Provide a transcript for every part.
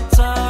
Pensione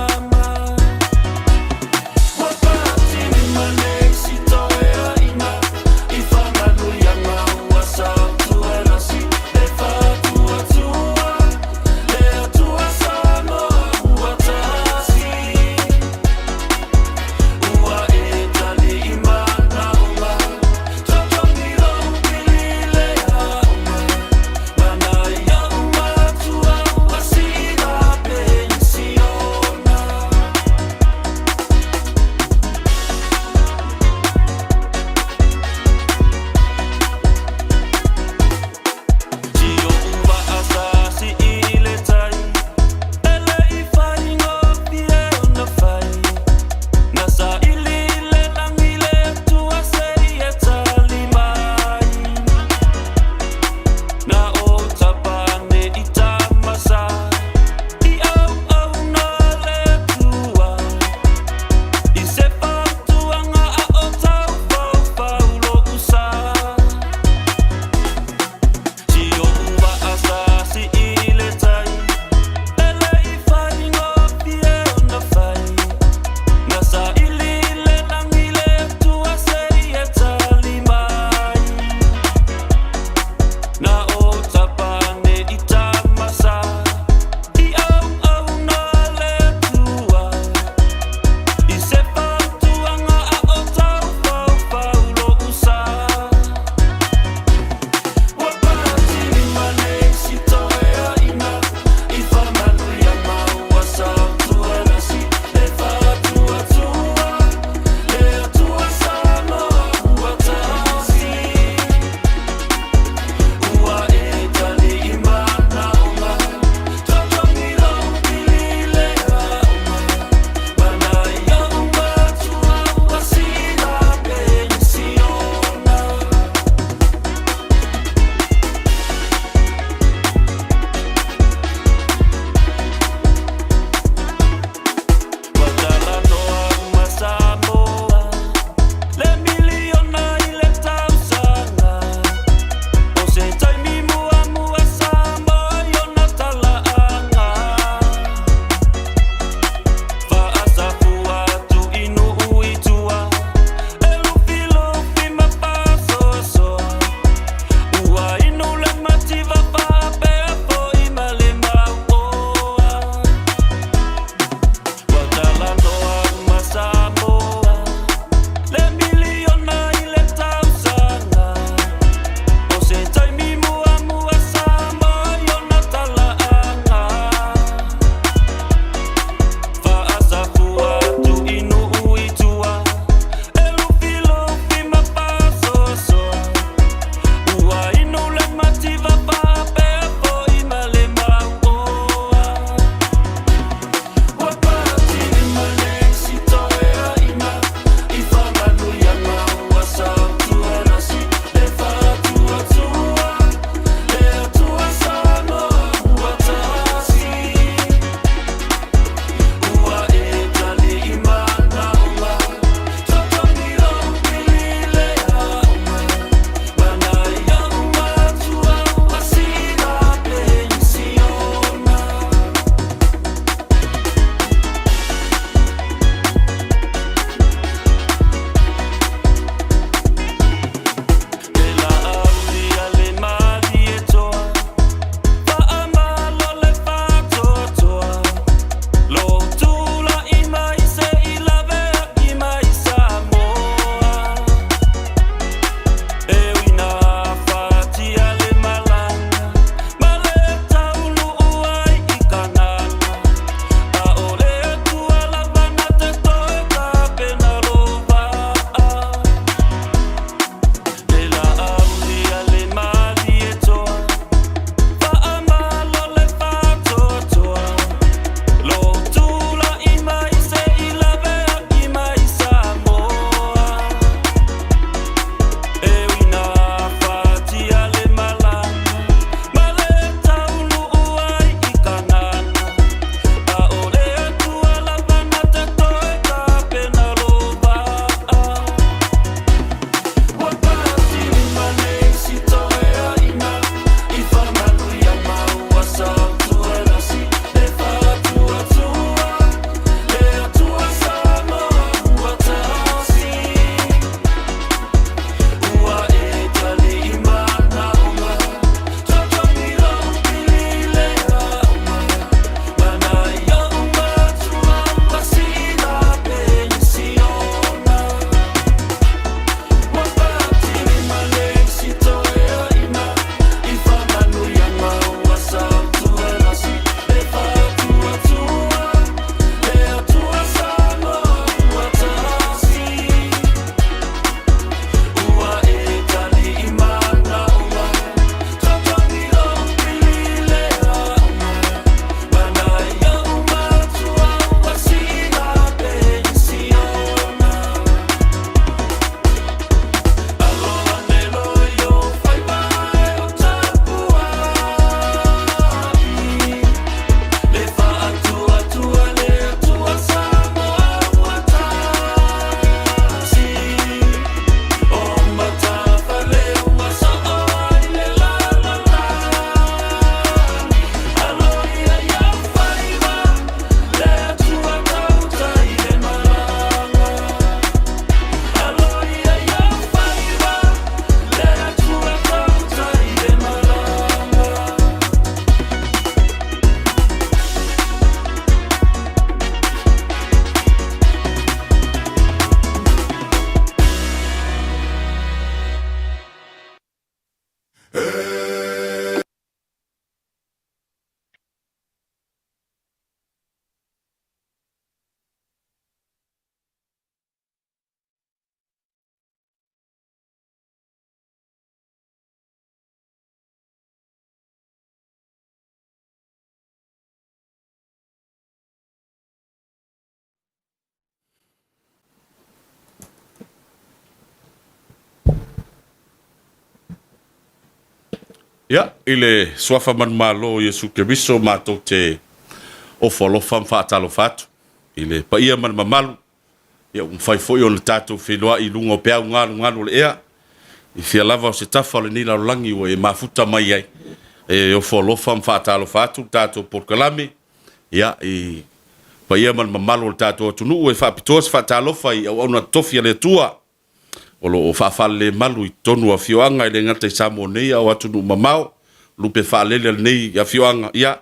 Ya, ile swafa man malo Yesu Keriso mato te o folo fam fa talo fatu. Ile pa ia man mamalu. Ya fai foi on tato filwa I lungo pe ngalu le ea. I fia lava o se tafa le ni la langi o e mafuta mai ai. E o folo fam fa talo fatu tato por kalame. Ya e pa ia man mamalu tato tunu e fa pitos fa talo fai o ona tofia le tua. O lo whaafale malu I tonu a fioanga I le ngata I samo nei au atunu mamau lupe whaalele nei a fioanga ia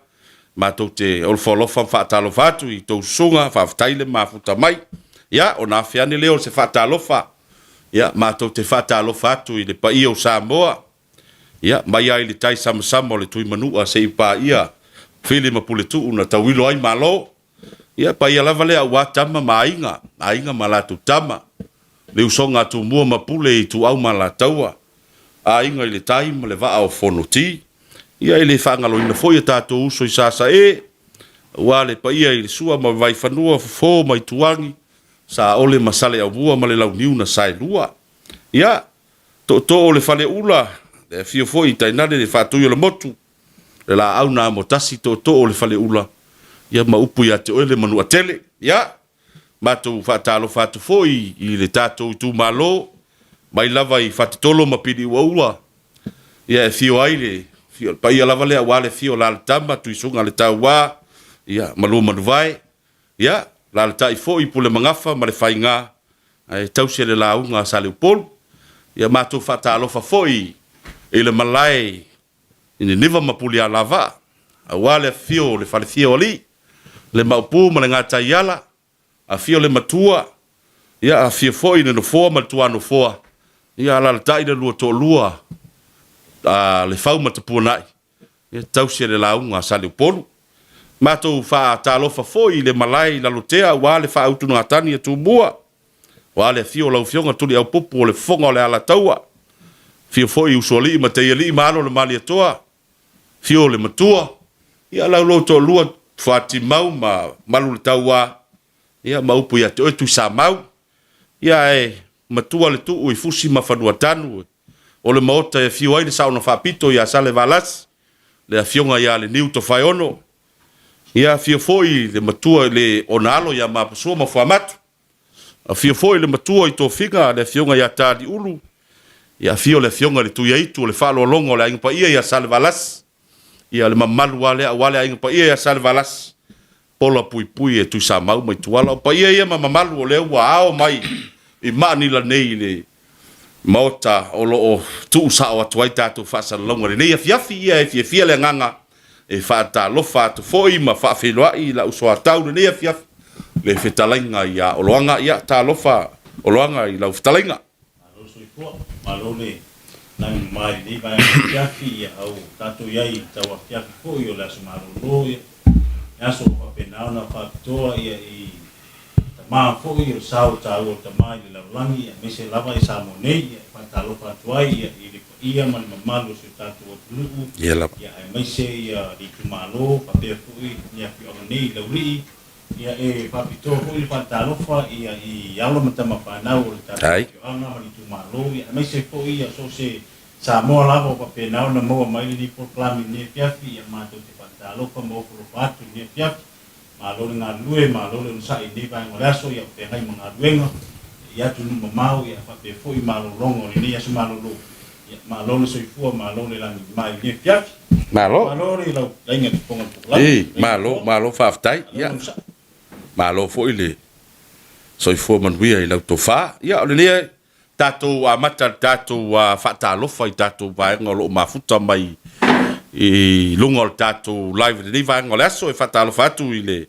mātou te olfolofa whaatalo whatu I tau sunga whaaftaile mafuta mai ia o nā whiane leo se whaatalofa ia mātou te whaatalo whatu I le pa ia o Samoa ia mai ai le tai sama o le tui manua se ipa ia while mapule tu una tauilo ai malo ia pa ia lava lea ua tama ainga malatu tama le usonga tu mua mapule I tu au malataua a inga I le taima le vaa o fonoti ia I le whangalo ina foi tato uso I sasa ua le pa ia I le sua ma vai whanua fo mai tuangi sa ole masale au bua ma le lau niu na sai lua ia to o le fale ula le fio foi tainale le whatuio le motu le la au na motasi to o le fale ula ia ma upu ia te oele manua tele ia Matou whaatalo whatu foi I le tātou tu malo mai lava I whatatolo ma pidi ua ia e fio ai le fio pa ia lava lea wale fio la le tama tu isunga le tau wā ia malo manuwai ia la le tai foi pule mangafa ma le whainga ai tausia le launga sa le upolu ia matou whaatalo foi I le malai I niva mapuli a lava a wale fio le whale fio ali le maupu ma le ngata iala a fio le matua ia a fio foi no foa ma tua no foa ia la tai de lua to lua a le fau ma te punai ia tausia le launga sa le polu matou fa talofa foi le malai la lotea wa le fa autu no atani tu bua wa le fio la fionga tuli au popo le fonga le ala taua fio foi usoli ma te ali malo le mali toa fio le matua ia la lo to lua fati mau ma malu le taua ia maupu ia te oitu sa mau ia matua le tu I fusi ma fanua tanu o le maota e fiu ai le sauna whapito ia sale valas le fionga ia le niu to whaiono ia fio foi le matua le onalo ia mapasua ma fuamatu a fio foi le matua I to figa le fionga ia tadi ulu ia fio le fionga le tuia itu le whalo longo le ainga pa ia sale valas ia le mamalu wale ainga pa ia sale valas pola pui tu sa mau mai tuala pa ia mamalu o le ua ao mai I mani la nei le mota o lo tu sa o tuai tatu fa sa longa le nei fiafi ia fia le nganga e fa ta lo fa tu foi ma fa filwa I la uso tau le nei fiafi le fetalenga ia o loanga ia ta lo fa o loanga I la fetalenga malo le nang mai ni ba fiafi ia au tatu ia I tawa fiafi foi o la sumaro lo aso papenao na faktoa ia I ma foi o sao tau o tamai le langi me se lava I samonei pa talo pa tuai ia man mamalo se tatu o tulu ia me se ia di tumalo pa pe foi ia fi o nei le uri ia papito foi pa talo fa ia I alo matama pa na o tatu ana ma di tumalo ia me se foi ia so se Samoa lava pa pe na na mo mai ni proclame ni fiafi ia ma te talo pa mo pro patu ni fiafi ma lo nga lue ma lo le sa I ba ngolaso ia pe hai mga duenga ia tu no mau ia fa pe foi ma lo longo ni ia ma lo ma lo so fu ma lo le la mai ni fiafi ma lo le la inga ponga ma lo fa ftai ia ma lo foi le so fu man wi ia to fa ia le ni tatou amata tatou whaatalofa I tatou vaenga lo mafuta mai I lunga o tatou live ni vaenga le aso e whaatalofa atu I le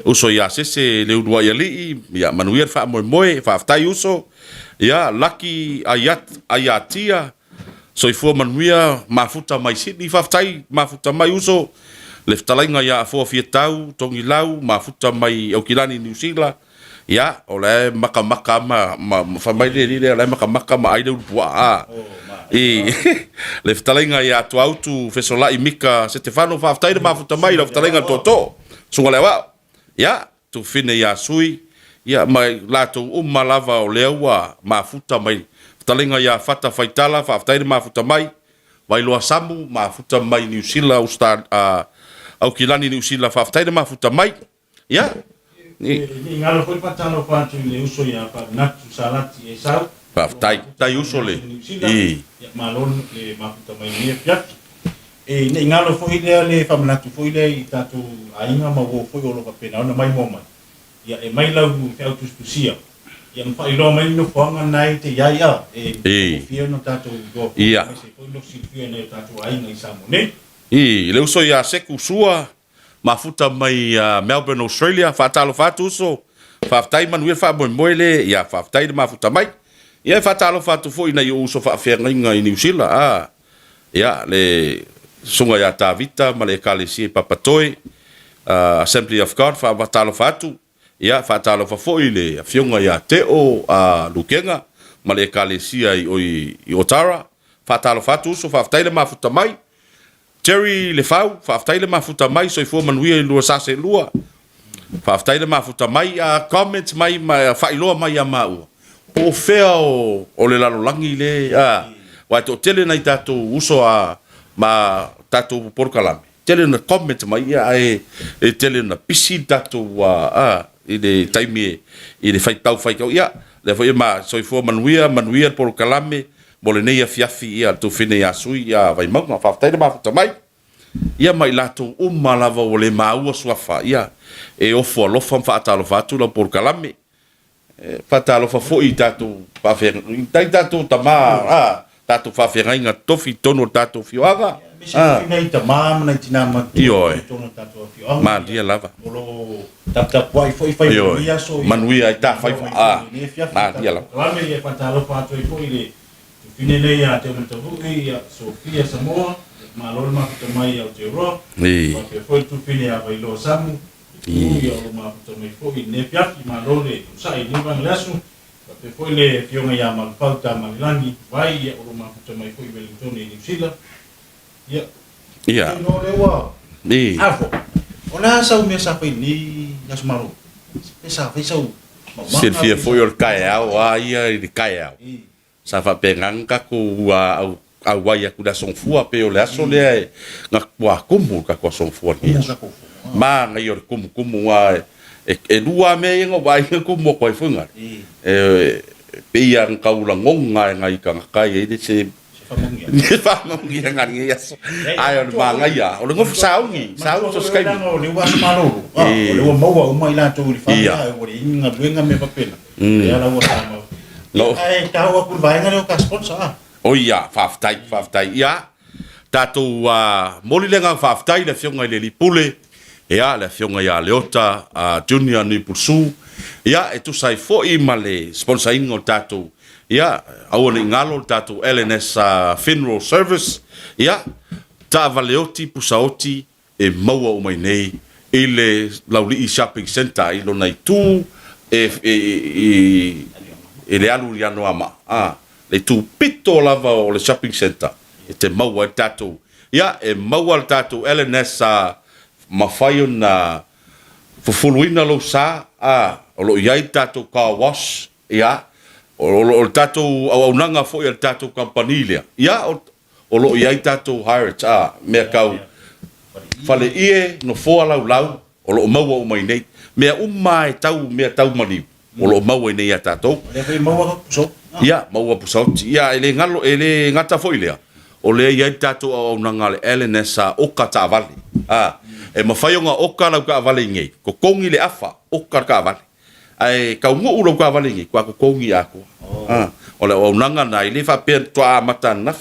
uso ia sese le udua ia li ia manuia wha moe whaaftai uso ia laki ayatia so I fua manuia mafuta mai Sydney whaaftai mafuta mai uso le whtalainga ia fua fiatau tongi lau mafuta mai Aukilani New Zealand ia o le maka ma fa mai le maka ma ai le bua le ftalenga ia tu autu fesola I mika Stefano fa ftai ma futa mai le ftalenga toto sunga lewa ia tu fine ia sui ia mai lato malava o lewa ma futa mai ftalenga ia fata faitala fa ftai ma futa mai vai loa samu mafuta mai New Zealand au kilani New Zealand whaftaina mafuta mai ia ni ngalo foi patalo patu le uso ya pa natu salati e sau tai uso le ya malon le mafuta mai ni fiat e ni ngalo foi le famanatu foi le I tatu ainga ma wo foi o lo ka pena ona mai mo mai ya e mai lau fe autustusia ya mpa ilo mai no fonga nai te ya e fio no tatu go ia foi no si fio ne tatu ainga I samone le uso ya seku sua mafuta mai Melbourne Australia fatalo fatu uso faftai manuia fa moile ya faftai mafuta mai ia fatalo fatu foi na uso fa fenga I New Zealand ya le sunga ya Tavita male kalesi papatoi Assembly of God fa fatalo fatu ia fatalo fa foi le fionga ya teo lukenga male kalesi I Otara fatalo fatu uso faftai mafuta mai Terry le fau faftai le mafuta mai so ifo manuia I lua sase lua faftai le mafuta mai comments mai fa iloa mai mau o fea o le lalolangi le wa to tele na tato uso ma tato porkalame tele na comment mai e tele na pisi tato ile taimi ile fai tau fai kau ia le foi ma so ifo manuia porkalame mole nei fiafi ia tu fine ya sui ia vai mau faftai le mafuta mai ia mai lato lava o le maua suafa ia e ofo alofa faatalo fatu la porkalame faatalo fa foi tatu pa fer tatu tama tatu fa feringa tofi tono tatu fioaga nei tama na tina ma tono tatu fioaga ma dia lava lo tap wai foi ia so manuia ita fai ma dia lava rame ia faatalo fatu foi le fine nei ya te matavu ia Sofia Samoa malol mafuta mai au te roa ke foi tu fine a vai lo samu ia o mafuta mai foi ne piafi malole sai ni bang lasu ke foi le fionga ya mal pauta malani vai ia o mafuta mai foi Wellington New Zealand ia no le wa afo ona sa me sa foi ni yasmaro esa foi sau Silvia foi o kaiao ia I kaiao sa fa penganga ku au wai aku da songfua pe o le aso le nga kwa kumu ka kwa songfua ni ma nga yor kumu wa e lua me ngo wai kumu ko funga pe ia ka ula ngonga nga I ka kai e se fa mongi nga ni yaso ai o ma nga ia o ngo sau so skai o le wa malo o le wa mo wa mai la tu li fa o le nga duenga me papena ya la wa sama no ai ka wa ku vai nga o ka sponsor o ia faftai ia tato molilenga faftai le fionga le lipule ia le fionga ia leota junior ni pusu ia e tu sai fo I male sponsoring o tato ia au le ngalo tato LNS funeral service ia ta valeoti pusaoti e maua o mai nei ile lauli shopping center I lona tu e le alu ya no ama le tu pito lava o le shopping center e te maua tato ia e maua tato LNS mawhai na fufuluina lo sa o lo iai tato car wash ia o tato au nanga fo ia tato company ia o lo iai tato hire mea kau fale ie no fo lau o lo maua o mai nei mea umai tau mani o lo maua nei tato le maua so ia maua pusauti ia ele ngalo ele ngata foilea o le ia tato au nangale LNS oka tavali e mafayonga oka la ka vale ngai ko kongi le afa oka ka vale ai ka ngo ulo ka vale ngai ko kongi ako o le au nanga na ile fa pe to mata na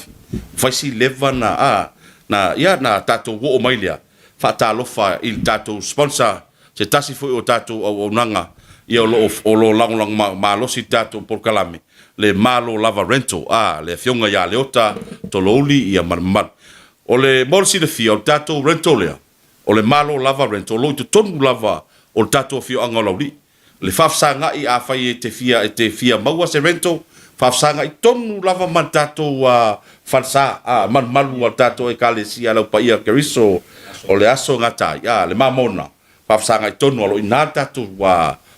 faisi leva na ia na tato wo mailia fa talo fa il tato sponsor se tasi foi o tato au nanga ia o lo lang malo si tato por kalame le malo lava rental le fionga ya leota tololi ia marmal o le morsi de fio tato rental le o le malo lava rental lo to tonu lava o tato fio angolauli le fafsanga I a fai te fia maua se rental fafsanga I tonu lava man tato falsa man malu al tato e kalesia la paia keriso o le aso ngata ya le mamona fafsanga I tonu lo ina tato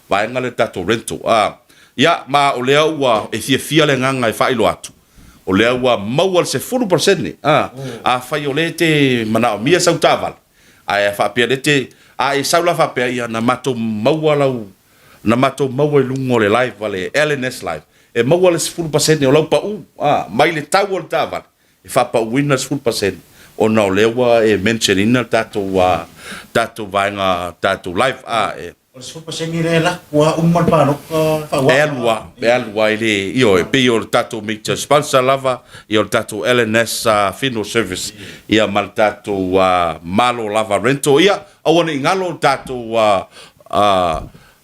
vaenga le tato rental ia ma o lea ua e fia le nganga e whailo atu o le ua maua se 40% a fai o le te mana o mia sau taval a e fa pia le te a e saula fa pia ia na mato maua lau na mato maua i lungo le live vale LNS live e maua le 40% o lau pa u mai le tau o le taval e fa pa wina 40% o na o le ua e mention ina tato vaenga tato live e o se fa sengi le la wa umar pa no fa wa e alua ile io e pe o tato major sponsor lava i o tato LNS funeral service ia mal tato malo lava rental ia o ne ngalo tato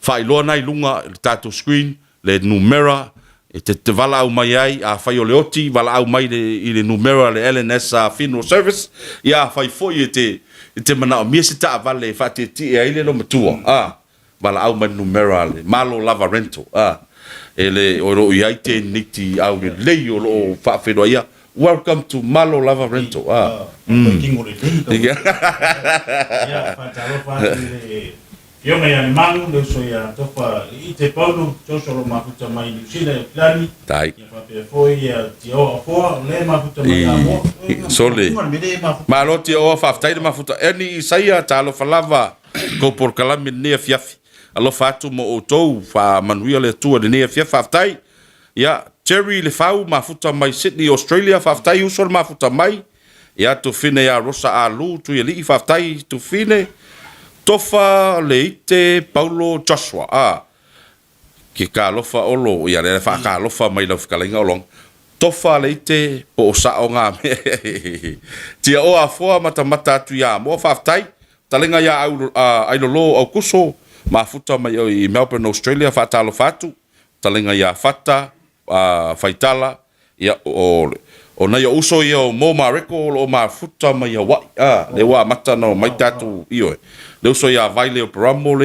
fa ilo nai lunga tato screen le numera e te vala au mai ai a fai o le oti vala au mai le numera le LNS funeral service ia fai foi te mana o mia se ta vale fa te ti e ile lo matua bala au man numera le malo lava rental ele oro ia te niti au le yo lo fa fe ia welcome to malo lava rental kingo le ya fa talo fa le yo me ya mangu le so ya tofa i te paulo so so lo mafuta mai ni sila plani tai ya fa pe foi ya ti o fo le mafuta mai amo sole malo ti o fa tai mafuta eni saia talo fa lava ko por kalami ne fiafi alo fatu mo otou fa manuia le tua de ne fia faftai ya Terry le fau mafuta mai Sydney Australia faftai usor mafuta mai ya to fine ya rosa alu tu ye li faftai to fine tofa le ite Paulo Joshua ki ka lofa olo ya le fa ka lofa mai lo fikalinga olong tofa le ite po sa o nga ti o afo mata tu ya mo faftai talenga ya ai lo au kuso mafuta mai i Melbourne Australia fa talo fatu talenga ya fata faitala ya o na yo uso yo mo mareko o mafuta mai ya wa le wa mata no mai tatu io le uso ya vaile o paramo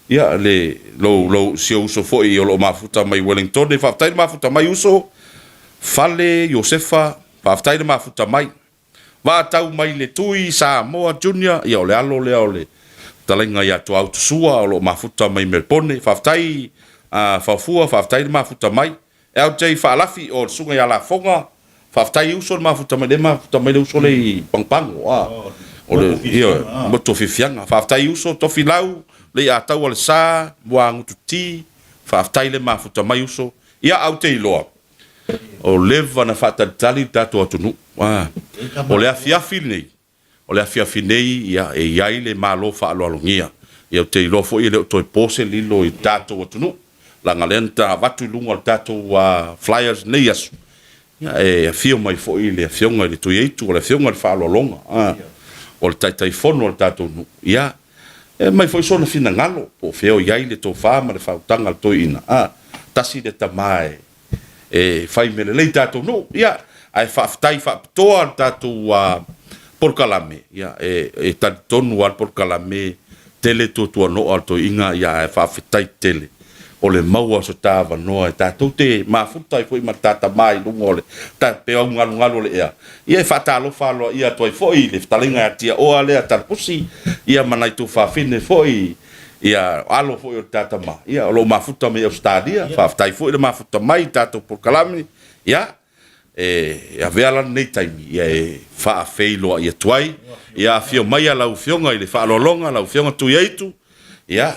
ya le lo si uso foi o mafuta mai Wellington le fa mafuta mai uso fale Josefa fa mafuta mai va tau mai le tui Samoa Junior ya le alo le talenga ya to auto sua o lo mafuta mai Melbourne faftai fafua faftai mafuta mai LJ falafi o sunga ya la fonga faftai uso mafuta mai uso le pangpang o le io moto fifianga faftai uso to filau le ata o le sa buang tuti faftai le mafuta mai uso ia auto iloa o leva na fata tali tato atunu o le afiafi nei o le afiafi nei ia e iai le malo fa aloalogia ia te ilo foʻi le toe pose lilo i tatou atunu laga lea na tavatu i luga o le tatou flyers nei asu ia e afio mai foʻi le afioga i le tui aitu o le afioga i le faaloaloga o le taitaifono o le tatou nuu ia e mai foʻi sona finagalo po feo iai le tofā ma le fautaga le toeina tasi le tamā e fai me lelei tatou nuu ia ae faafetai faapitoa le tatou porkalame ia e talitonu al porkalame tele tuatuanoa al toiga ia e faafetai tele o le maua so tavanoa e tatou te mafuta ai foʻi ma le tatamā i luga o le pe augalugalo le ea ia e faatalofa aloa ia atu ai foʻi le talega e atiaoa lea talapusi ia manai tufafine foʻi ia alo foʻi o le tatamā ia o loo mafuta mai australia faafetai foʻi le mafuta mai tatou porkalame ia e avea lana nei taimi ia e faafei loa ia tuai ia afio mai a laufioga i le faaloaloga laufioga tui aitu ia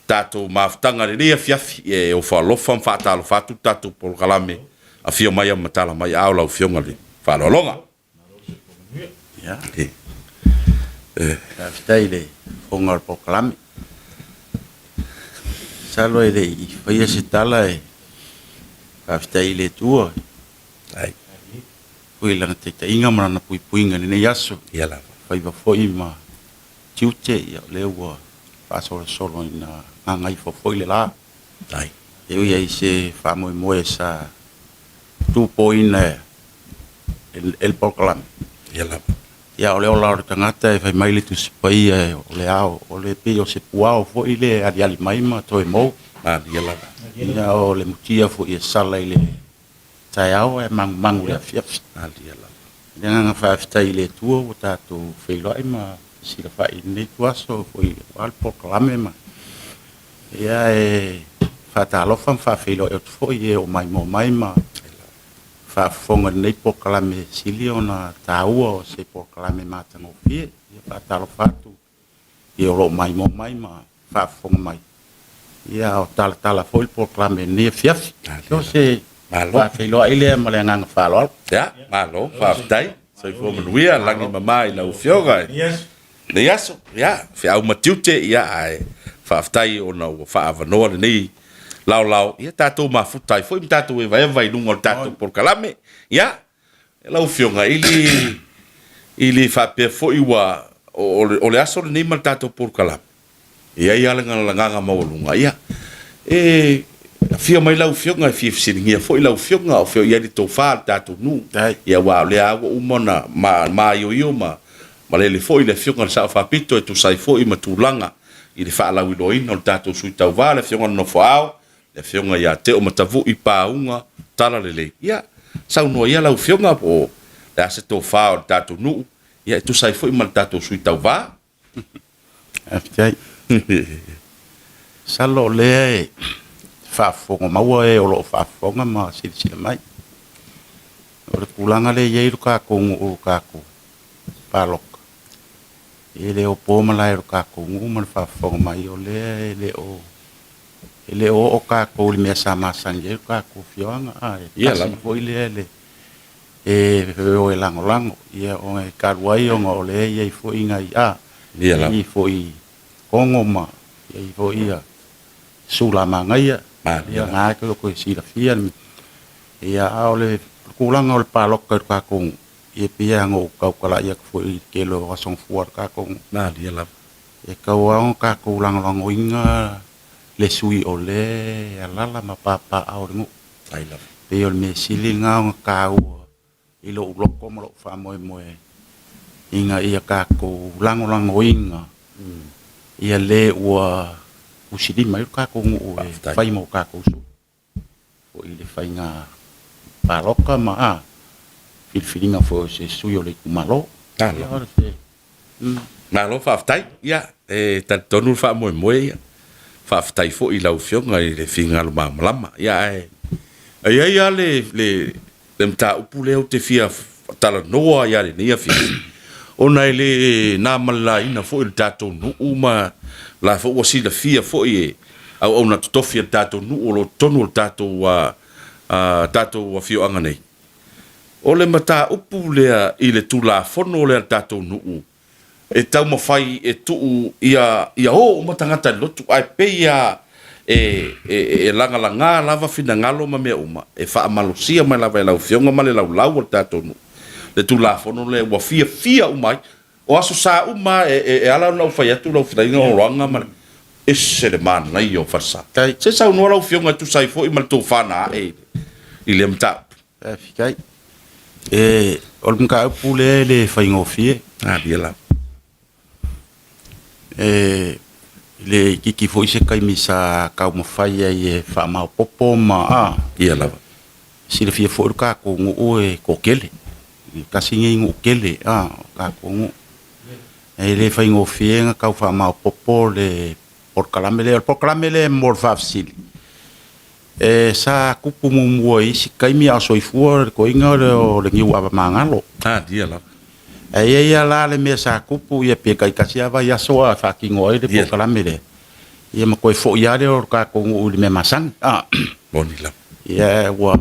tatou mafutaga lelei afiafi e o faalofa ma faatalofa atu tatou polokalame afio mai a matala mai a o laufioga le faaloaloga ia afetai le foga o le polokalame salo e leʻi faia se tala e faafetai le tua ai pui lana taitaʻiga ma lana puipuiga lenei aso ia lava faiva foʻi ma tiute ia o lea ua faasolosolo ina gagai fofoʻi le la ai e ui ai se faamoemoe sa tupoina el polokalame ia lava ia o le ola o le tagata e fai mai le tusipaia o le ao o le pei o se puao foʻi le aliali mai ma toe mou ia lava ia o le mutia foʻi e sala i le taeao e magumagu le afiafi ia lava le gaga faafetai le tua ua tatou feiloaʻi ma silafaʻi lenei tuaso foʻi ua le polokalame ma ia e faatalofa ma faafeiloaʻi atu foʻi e o maimo mai ma whaafonga nei pokalame sili o na tāua o se pokalame mātango fie, ia whaatalo whātu, ia oro mai mo mai ma whaafonga mai. Ia o tala foi pokalame nei fiafi, so se whawhiloa ile ma le nganga whaaloalo. Ya, malo, whaafitai, sai fo manuia, langi mamai na ufioga. Nei aso, ya, whiau matiute, ia ai, whaafitai o na whaavanoa nei, lau, ia tātou mafutai, foi mi tātou e vai nunga o tātou pokalame, ia, e lau fionga, ili whapea foi wa, o le aso le nei ma tātou pokalame. Ia langanga maulunga, ia, fia mai lau fionga, fia fisiringia, foi lau fionga, o fio ia li tau whaa tātou nu, ia wā, le awa umona, ma io ma le foi le fionga, sa whapito, e tu sai foi ma tūlanga, i le wha lau ilo ina, o tātou sui tau wā, le fionga no whaau, le fionga ia te o matavu i pāunga tala lele. Ia, sau noa ia lau fionga po le ase tō whao le tātou nuu. Ia, tu sai fo i mal tātou sui tau wā. Aftai. Salo lea e whaafonga maua e o lo whaafonga ma sila mai. O le kulanga le ieiru kako ngu o kako pāloka. E le o pōmala e ro kako ngu ma le whaafonga mai o lea e le o ele o kako le mea sa masange kako fioanga ai la foi le o lango ia o e karuai o le ia foi ngai la i foi kongo ma ia foi ia sula mangaia ia nga ko si la fia ia o le kulanga o le paloka kako ia pia ngo kaukala ia foi kelo rasong fuar kako na ia la e kauang kako lango inga le sui o le alala ma papa au ngu ai la pe o me sili ngau kau i lo loko mo fa moe inga ia ka ko lango inga ia le ua usidi mai ka ko ngu fai mo ka ko su o i le fai nga paroka ma filinga fo se sui o le kumalo na lo fa tai ia ta tonu fa moe whaafitai fo i lau fionga i le whingalo malama. Ia ia le mta upu leo te fia tala noa ia le nia fia. Ona le nā mala ina fo i le tātou nuu ma la fo wasi la fia fo i au na tutofia tātou nuu o lo tonu o tātou wa fio anga nei. O le mata upu lea i le tula fono lea tātou nuu. E tau mawhai e tuu ia o matangata lotu ai pe ia e langa lava fina ngalo ma mea uma e wha amalosia mai lava e lau fionga ma le lau o tātou nu le tu la fono le wa fia umai o aso sa uma e ala lau whai atu lau fina inga o roanga ma e se le mana nai o farsa se sa unua lau fionga tu sai fo i mal tō whana i le mta fikai o le mga upu le whaingo fie dia la le kiki foi se kai misa ka mo fai e fa ma popo ma ia lava si le fia for ka ko ngu e ko kele ka singe ngu kele ka ko ngu le fai ngo fie ka fa ma popo le por calamele mor fafsil sa kupu mu i si kai mi aso i fuor ko inga le ngi wa mangalo dia lava ia la le me sa kupu ia pe kai kasia va ia so a fucking oi de pokalamele ia ma ko fo ia le or ka ko u me masang boni la ia wa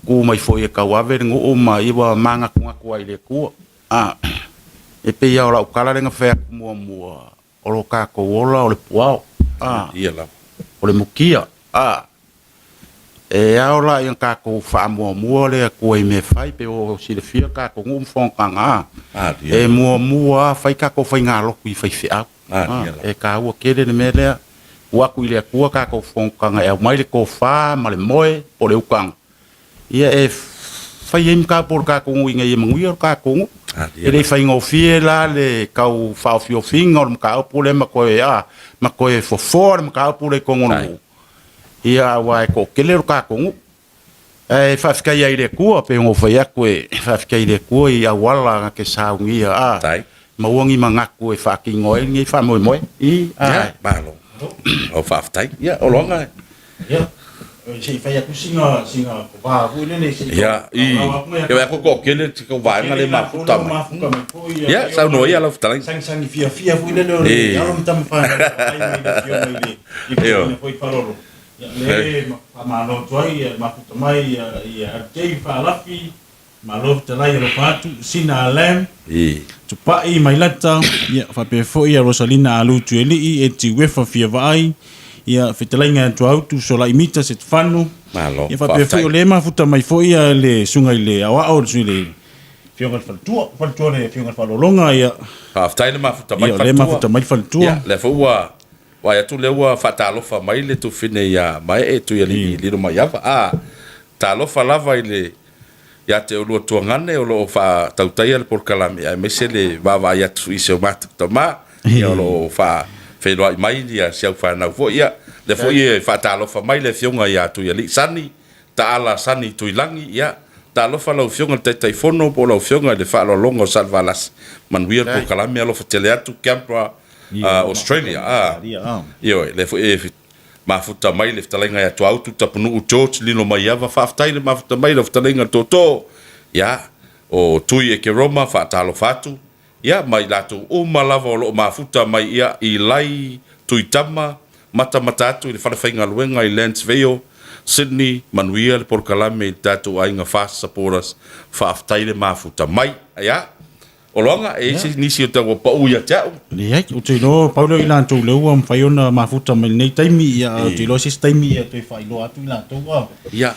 ku mai fo ia ka wa ver ngo ma i wa manga ku ai le ku e pe ia ora kala le ngafe mo o ka ko ola o le puao ia la o le mukia e aola i ka ko fa mo le ko e me fai pe o si le fia ka ko ngum fon kanga e mo fai ka ko fai ngalo ku fai fia e ka o kele ne mele wa ku ile ku ka ko fon kanga e mai le ko fa ma le moe o le ukang ia e fai em ka por ka ko ngi e mangui ka ko e le fai ngo fie la le ka o fa fio finga o ka po le ma ko e fo form ka po le ko ngono ia wa ko kele ka ko e fa fika ia ile ku pe ngo fa ia ko e fa fika ile ku ia wala ke sa ngi ma wongi manga ku e fa ki ngoi ngi fa mo i ba lo o fa tai ia o longa si fai aku singa va fu le si ya ya ko kele ko va ngale mafuta ya sa no ya la futa sang fia fu le ya lo tam fa ai foi parolo le malo toi mafuta mai ya tei fa lafi malo tala ya lo patu sina lem tupa i mai lata ya fa pe foi ya Rosalina alu tueli e ti wefa fia vai ia fetalainga tu autu so la imita set fanu malo ia fa pe foi le mafuta mai foi ia le sunga ile awa o le fionga faltua le fionga falolonga ia fa taile mafuta mai faltua le mafuta mai faltua ia le foi wa ya tu le wa fatalo fa mai le tu fine ya mai e tu ya li no mai ya talo fa lava ile ya te lo tu ngane o lo fa tautai al por kalame ya mesele va ya tu iso mat toma ia lo fa fe lo mai dia se fa na fo ia le fo ia fa talo fa mai le fionga ya tu ya li sani ta ala sani tu ilangi ya talo fa lo fionga te fono po lo fionga le fa lo longo salvalas man wir por kalame lo fa tele atu campa Australia io le fo mafuta mai le ftalenga ya tu autu tapunu George lino mai ava fa ftaile mafuta mai le ftalenga toto ya o tui e ke Roma fa talo fatu ya mai lato o malava o mafuta mai ia i lai tuitama mata matatu le falafainga luenga i Landsville Sydney Manuel por kalame tatu ainga fast supporters fa ftaile mafuta mai ya o longa e se nisi o tawa pa uia tau le ai o te no paulo ila tu le o fai ona mafuta mai nei taimi ia te lo sis taimi ia te fai lo atu ila tu ya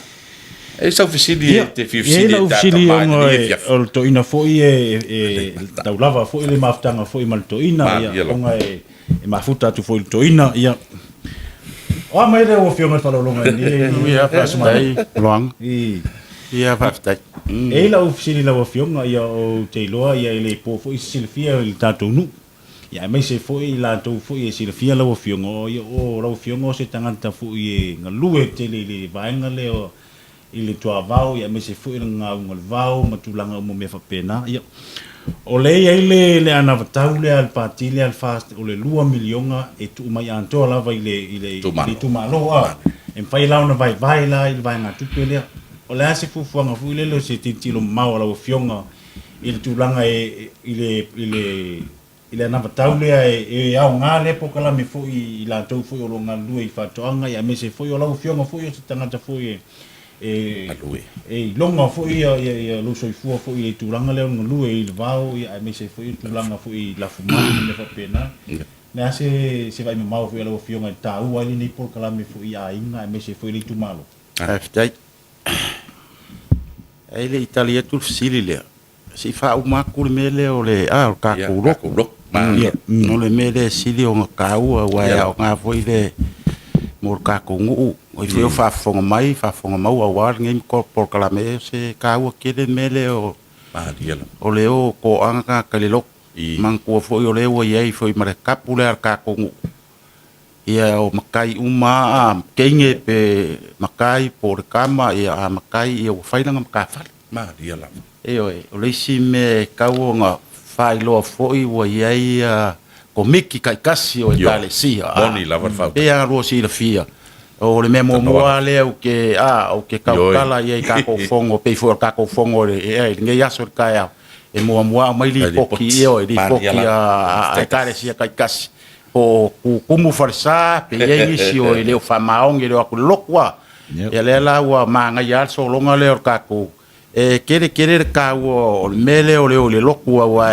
e sa oficili te fifsili o to ina foi e tau lava foi le maftanga foi mal to ina ia onga e mafuta tu foi to ina ia o mai le o fionga falo longa ni ia fa mai long ia fa sta e la oficili la o fionga ia o te loa ia le po foi silfia il tatu nu ia mai se foi la to foi silfia la o fionga ia o la fionga se tangata foi e ngalue te le vaenga le o ile tua vau ia me se fu nga un vau matulanga mo me fa pena ia o le ile ana vatau le al patile al fast o le 2 milionga e tu mai anto la vai ile tu malo en fai la una vai la il vai nga tu pele o le se fu nga fu ile lo se titilo mau la fionga il tu langa ile ana vatau le e au nga le pokala me fu i la to fu o nga lu i fa toanga ia me se fu o la fionga fu o se tanga fu longa foi ia lo soi fu foi tu langa le ngulu e vau ia me se foi tu langa foi la fumana me fa pena na se vai me mau foi lo fionga ta u ali ni por kala me foi a inga me se foi tu malo aftai ele italia tu silile si fa u makul mele o le o ka ku no le mele silio ka u wa ya nga foi le mor ka ko ngu o foi fa fonga mau a war ngem ko por kalame se ka u kele mele o o le o ko anga ka le lok man ko foi o le o ye foi mare kapuler ka ko ngu ia o makai uma kenge pe makai por kama ia makai ia o failanga ka fa o le si me ka o nga failo foi o ye ko miki kai kasi o tale sia boni lava fa e a ro si la fia o le memo moale o ke ka kala ye ka ko fongo pe for ka ko fongo e nge ya so ka ya e mo mai li poki e li poki a tale sia kai kasi o kumu farsa pe ye si o le fa maong le ko lokwa e le la wa manga ya so longa le ka ko e kere ka o mele o le lokwa wa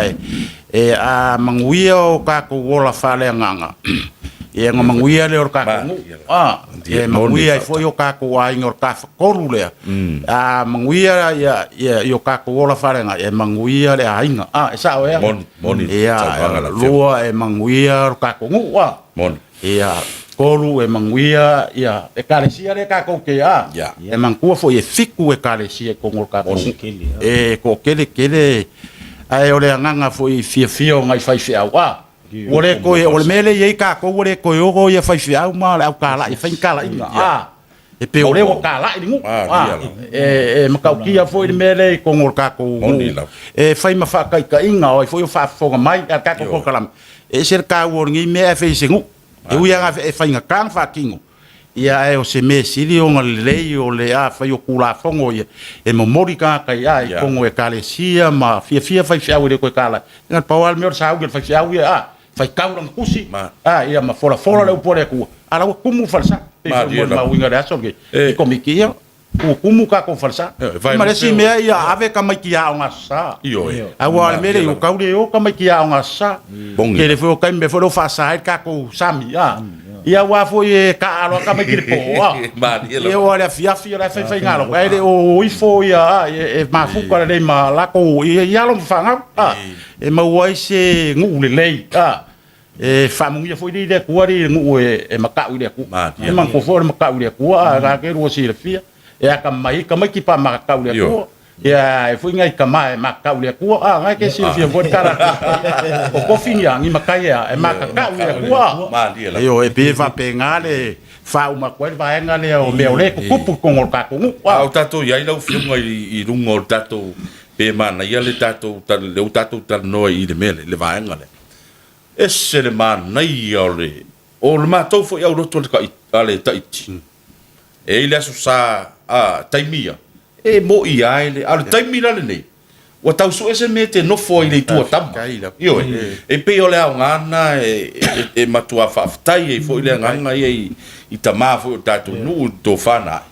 e a manguia o ka ko wola fale nganga e nga manguia le o ka e manguia foi o ka ko wa ngor ka koru le a manguia ya yo ka ko wola fale nga e manguia le ainga e sa o e moni e lua e manguia o ka ko wa moni e koru e manguia ya e kalesia le ka ko ke e mangua foi e fiku e kalesia ko ngor ka ko e ko kele ai ole nganga foi fia ngai fai fia wa ore ko ole mele ye ka ko ore ko yo ye fai fia ma au kala e fai kala e pe ore o kala i ngu e makaukia foi mele ko ngor ka ko e fai ma fa kai ka inga o foi fa fo mai ka ko kalam e ser ka wor ngi me fe singu e uia e fai nga kan fa kingu ia e o se me sili o ngalei o le a fai o kula fongo ia e mo mori ka kai ai kongo e kalesia ma fia fai fiau le ko kala ngal pawal me o sa u fai fiau ia fai kaurang kusi ia ma fora le upore ku ala o kumu falsa pe ma winga da so ke ko mikia o kumu ka ko falsa ma le si me ia ave ka mai kia o ngasa io a wa me le o kaure o ka mai kia o ngasa ke le fo ka me fo fa sa ka ko sami ia wa fo e ka alo ka mai ki po e o le fia la fai ngalo ai le o i fo ia e ma fu ka le ma la ko ia lo fa e ma wa se ngu le lei e fa mo ia foi de ku ari ngu e ma ka u le ku e man ko fo ma ka u le ku ga ke ro si le fia e ka mai ki pa ma ka u le ku e foi ngai ka mai ma ka u le ku ga ke si fia vo kara ko finia ngi ma ka ia e ma ka u le ku e o e be va pengale fa uma ko va ngale o me o le ku ku ngol ka ku o tato ia lau fia ngai i rungo tato pe mana ia le tato ta no i de mele le va ngale esse le mana ia o le matou fo ia roto le ka ale taiti e ile aso sa taimia e mo ia ele ale taimira le nei o tau so ese mete no foi le tua tam io e pe o le ngana e matua fa tai e foi le ngana i tama fo tato nu to fana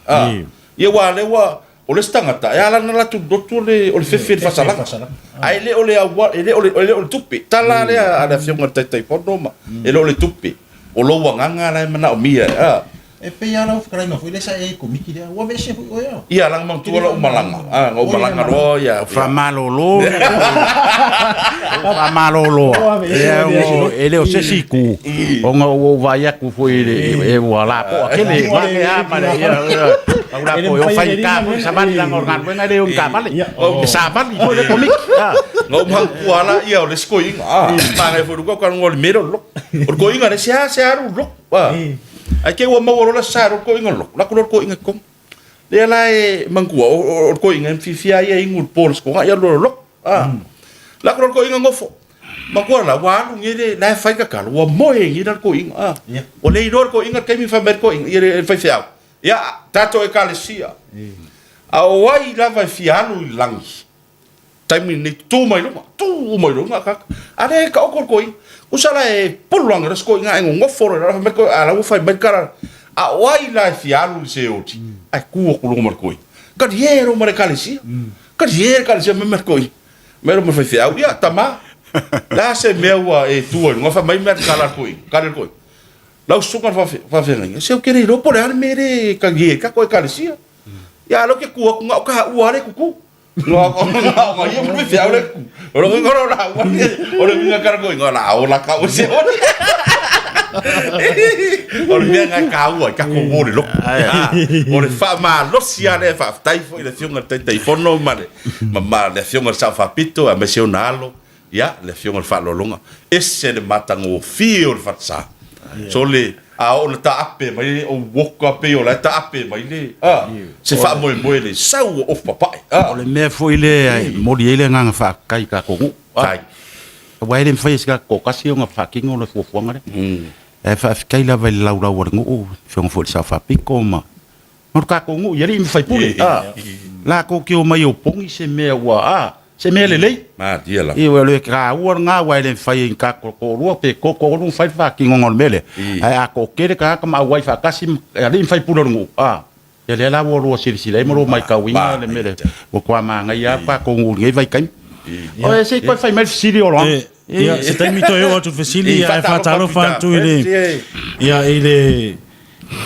ia wa le wa o le stangata e ala na tu doktor le o le fefe fa sala ai le o le awa ele o le tupi tala le ala fiona tai podoma ele o le tupi o lo wanga la mana o mia e pe ala of krai no foi le sa e komiki le wa be se foi o ya ia lang mang tu o malanga o malanga ro ya fa malolo fa malolo ele o se siku o vai ku foi e wala ko aquele va que ama ia ora ko o fai ka sa mani lang organ ben ale un ka mali o sa mani foi le komik no mang kuala ia o le skoing pa ngai foi ko kan ngol mero lo o ko inga le sia ru lo ai ke wa maworo la sa ro ko inga lo la ko inga kom le la e mangku o ko inga fifia ia ingul pols ko ia lo la ko inga ngofo mangku la wa lu ngire la fai ka kalo wa moe ngira ko inga o le ro ko inga ke mi fa mer ko inga ia fai fiao ia tato e kalesia a wai la vai fialu langi taimi ni tu mai lo ka ale ka o ko usala e pulwang resko nga ngo foro ra me ko ala u fai bekara a wai la fialu se oti ai ku ko lo marco ka diero mare kalisi ka diero kalisi me marco mero me fai fialu ya tama la se mewa e tu ngo fa mai mer kala ko la suka fa fenga se o kere ro por ar mere ka ge ka ko kalisi ya lo ke ku nga ka u ale ku no ia me fiau le ora ngoro la ora minga cargo ngora ola ka o se ora minga ka o ka ko mo lo ora fa ma lo sia le fa tai fo le fiunga tai fono male ma le fiunga sa fa pito a me se onalo ya le fiunga fa lo longa esse le matango fio le fa sa so le a o le taape mai o woka pe o le taape mai le se fa mo le sau of papa o le me foi le ai mori ele nga fa kai ka ko kai wa ele fai ska ko kasi nga fa kingo le fo ngare e fa kai la vai laura wa ngo fo sa fa piko ma no ka ko ngo yeri mi fai puli la ko ki o mai o pongi se me wa se me le ma dia la e o le ka wa nga wa le fai ka ko ro pe ko no fai fa kingo ngol mele ai a ko kere ka ma wa fa kasi ali fai pulo ngo ele la wo ro si le mo mai ka winga le mele o kwa ma nga ya pa ko ngai vai kai o se ko fai mal si o lo ia se tai mito eu tu fesili ai fa talo fa tu ile ia ile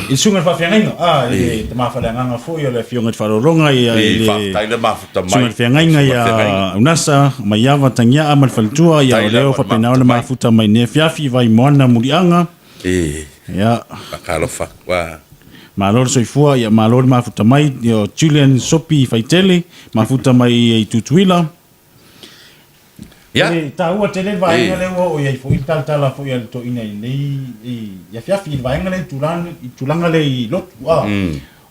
il sunga fa fianga ile te ma fa nga fo yo le fianga fa longa ia ile fa tai le ma fa mai sunga fianga ia unasa mai ava tangia amal faltua ia leo fa pena le ma futa mai ne fiafi vai mona mulianga ia ka lo fa wa malor soifua ia malor ma futa mai yo Julian Sopi faitele ma futa mai i tutuila ya ta ua tele vai ngale o ia fo tala fo ia to ina nei ia fiafi vai ngale tulanga le lot wa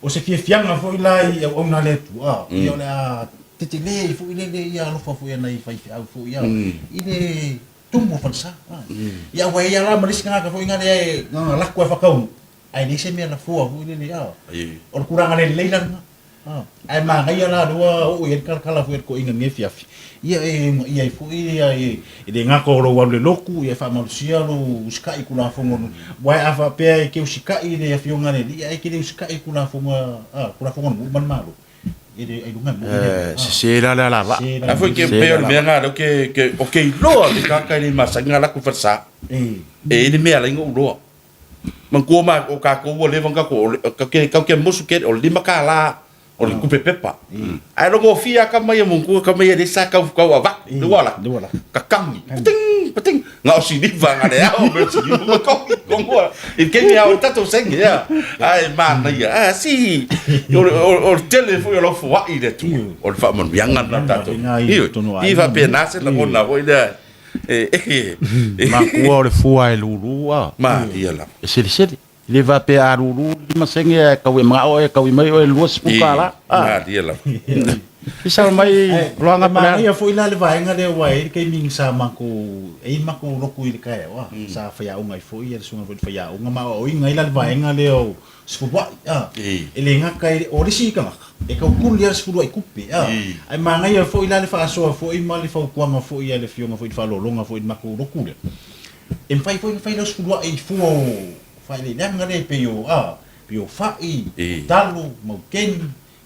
o se fianga fo ila ia ona le tu ia la tetele fo ile ia lo fo ia nei fai fo ia ile tumbo falsa ia wa ia la maris nga fo ngale nga la ko fa kau ai le se me la fua fu le o kuranga le leila ai ma ngai la lua o e kala fu ko inga nge fiafi ia fu ia le ngako lo wa le loku ia fa malusia lo skai kula fu ngono wai afa pe ke skai le afionga le ia ke le skai kula fu ngono man malo ai lunga se la a foi ke pe o me nga ke okay lo le ka ni masanga la ku farsa le me ala ngo lo man ko ma o ka ko le vanga ko ke musu ke o lima ka la o le kupe pepa ai lo go fia ka mai mo ko ka mai de sa ka wa do wala ka kangi pating nga o si di vanga le o me si mo ko ngo e ke ni a o tato sengi ya ai ma na ya si o telefone lo fo wa ide tu o fa mon yanga na tato i va penase la ona o ide ma ko le fua e lulu ma ia la se le va pe a lulu ma senge ka we ma o ka we mai o lu spukala ma ia la isa mai loanga ma ia foi la le vai nga le wai ke ming sa mako mako roku i ka wa sa fa ya unga foi ia sunga foi fa ya unga ma o inga ila le vai nga le o sfua ele nga kai o le si ka e ka kul ia sfua i kupe ai ma nga ia foi la le fa so foi ma le fa kuanga foi ia le fionga foi fa longa foi mako roku le em fai lo sfua i fu fai le nga le pe yo pio fai talu mo ken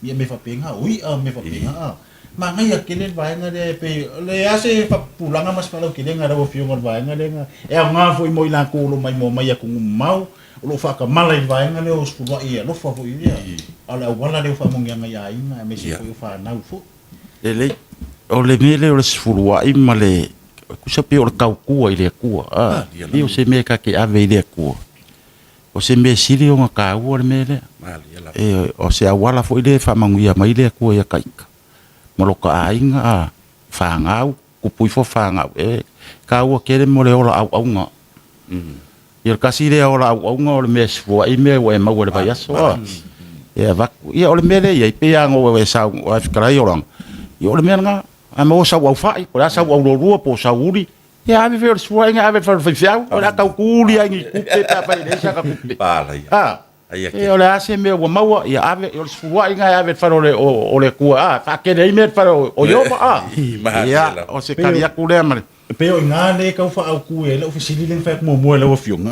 ia me fa penga me fa penga ma ngai akele vai nga de pe le ase fa pulanga mas fa lo kile nga ro fio ngor vai nga le nga e nga foi mo ila ko lo mai mo mai ku mau lo fa ka mala vai nga le os pu ia lo fa foi ia ala wala le fa mo nga ia ina me si foi fa na fu ele o le mele o le sfulua i male ku sa pe o ka ku ile ku io se me ka ke ave ile ku o se me sili o ka u le mele o se awala fo ile fa manguia mai le ku ia kaika mo lo ka ainga fa ngau ku pui fo fa ngau ka u ke le mo le ola au nga ia ka si le ola au nga o le mes fo ai me o e mau le vai aso ia va ia o le mele ia pe ngo e sa o afkara yo lang yo le mele nga a mo sa wa fa ko la sa wa lo po sa uri ia ave ver sua inga ave fa fiau o la ka kuli ai ku pe pa pa le sa ka ku pe e o le ase me o maua ia ave o sua inga ave fa o le ku fa ke le me fa o yo ia o se kalia ku le ma pe o nga le ka fa ku e le ofisili le fa mo le o fiong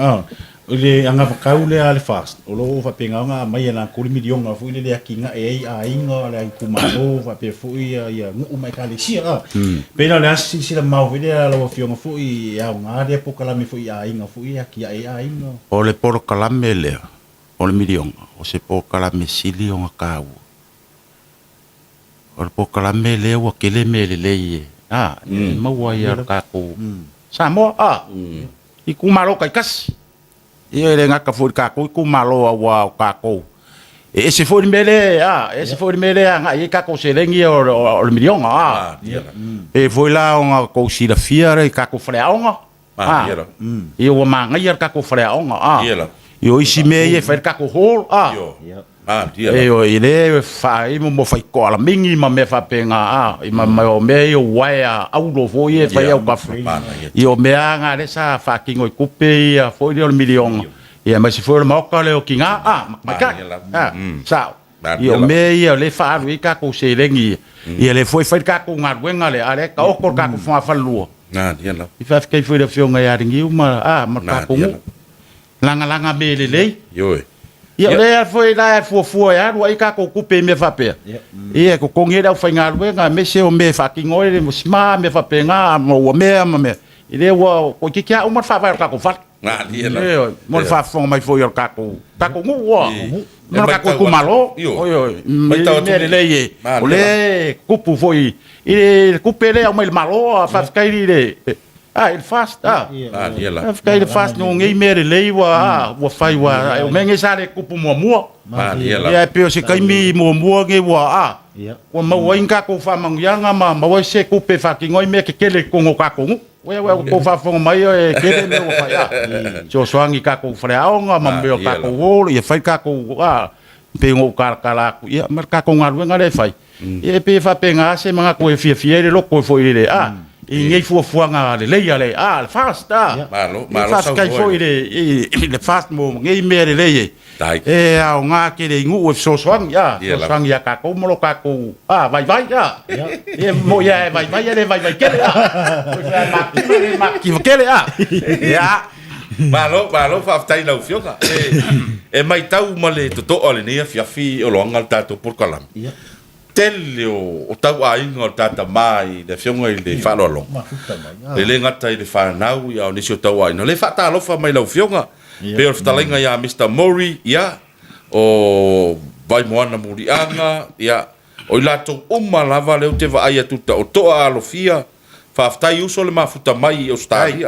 le anga fa ka le ale fast o lo fa penga nga mai na ku milion nga fu le akinga e a inga le ku ma o fa pe fu ia ngu mai ka le sia pe na le asi si la mau le lo fiong fu ia nga le po kala me fu ia inga fu ia ki a inga o le por kala me le o le milion o se po kala me sili o nga ka o le po kala me le o ke le me le mau ia ka ko sa mo i ku malo kai kas ia le ngaka fu ka ko ku malo wa ka ko e se fu mele se fu mele nga i ka ko se lengi o le milion e foi la nga ko si la fiera i ka ko freaonga e o manga ia ka ko freaonga io isi me e fa ka ko hol e o ile fa i mo fa ko ala mingi ma me fa penga i ma o me o wai au lo foi e fa o ka i o me anga le sa fa kingo i kupe ia foi le milion ia ma si foi mo ka le o kinga ma ka sa i o me ia le fa ru i ka ko se lengi ia le foi fa ka ko nga wenga le ale ka o ko ka ko fa lu i fa ke foi le fionga ia ringi ma ka ko langa me le ia le foi la fo ya ru ai ka ko kupe me fa pe ia ko ngera fa nga wenga me se o me fa kingo le musma me fa pe nga mo me ile wo ko kikia o mo fa ka ko fa mo fa fo mai fo yo ka ko ngu wo mo ka ko malo mai ta le ye o le kupu foi ile kupe le o mai malo fa ka ile il fast fica ele fast no ngai mere lei wa fai wa o menge sare kupu mo ia pe o se kai mi mo nge wa o ma wa inga ko fa mangianga ma wa se kupe fa ki ngoi me ke kele ko ngo ka ko we ko fa fo mai e kele me wa fa so swangi ka ko freaonga ma me ka ko wo ia fai ka ko pe ngo ka la ia mar ka ko ngaru ngale fai e pe fa penga se manga ko fie lo ko fo ile I ngai fuanga le leia le le fast Malo fast kai foi le fast mo ngai me le leia. E au ngā ke le ngu so swang ya ka ko mo ka ko vai ya. E mo ya vai le ke ya. Ma ki ke ya. Ya. Malo fa tai lau fioga. E mai tau male to ole ni fiafi o longa tato por kalam. Tele o tau ainga o tata mai de fionga i le fa lo. Le ngata i le fa nau ya o nisi o tau ainga. Le fa ta lofa mai lau fionga. Pe o ftalenga ya Mr. Mori ya o vai moana murianga ya o ilato lava leo te va ai tuta o toa alofia fa ftai uso le mafuta mai o stai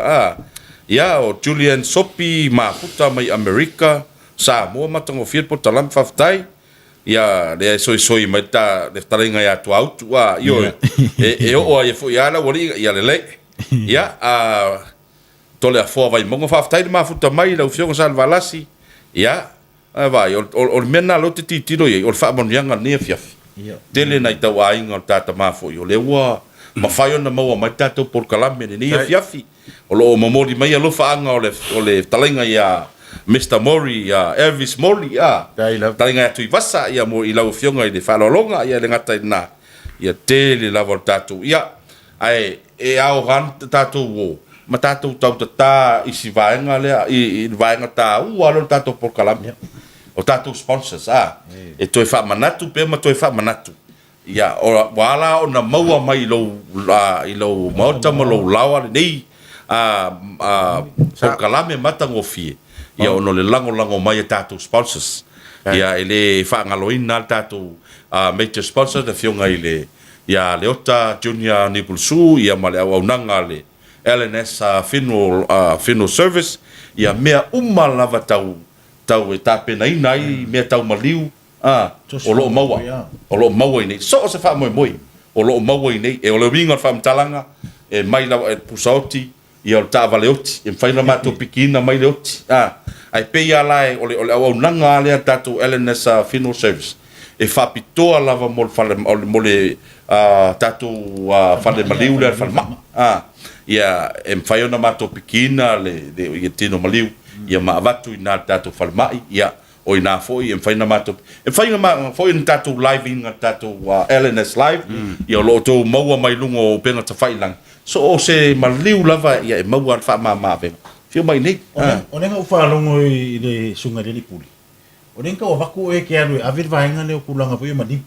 ya o Julian Sopi mafuta mai America sa mo matango fiel po talam fa ftai ya le soi mai ta le ftalenga ya tu autu yo e o ai fo ya la wori ya le ya tole a fo vai mongo fa ftai mafuta mai la ufionga salvalasi ya vai o mena lo te titiro ye o fa mon yanga ne fiaf tele na tau ainga tata mafo yo le wa ma fai ona mo ma tata por kalame ne fiafi o lo momori mai lo fa anga o le talenga ya Mr. Mori ya Elvis Mori ya talenga tu vasa ya mo ila ufionga de fa longa ya le ngata na ya tele la voltato ya ai e au han tata wo ma tata tau tata isi vaenga le i vaenga ta alo tata por kalame o tatou sponsors e toi fa manatu pe ma toi fa manatu ya o wala o na maua mai lo mota mo lo lawa nei so kalame mata ngofie ya ono le lango mai tatou sponsors ya ele fa ngaloina tatou major sponsors de fionga ile ya leota junior nipulsu ya male au nanga le LNS funeral service ya mea lava tau e tape nai mea tau maliu o lo maua nei so se fa moi o lo maua nei e o le winga fa mtalanga e mai la e pusaoti i o ta valeoti e faina ma to pikina mai leoti ai pe ya lai o le au nanga le tatu LNS funeral service e fa pitoa lava mol fale mole tatu fale maliu le fale ma ia e faina ma to pikina le tino maliu ia maavatu ina tatu falmai ia o ina foi e faina mato e faina ma foi in tatu live in tatu LNS live ia lo to maua mai lungo penga ta failang so o se maliu lava ia e maua fa ma ve fio mai nei o nenga u fa longo i le sunga le puli o nenga o vaku e ke alu avir vaenga le kulanga foi madi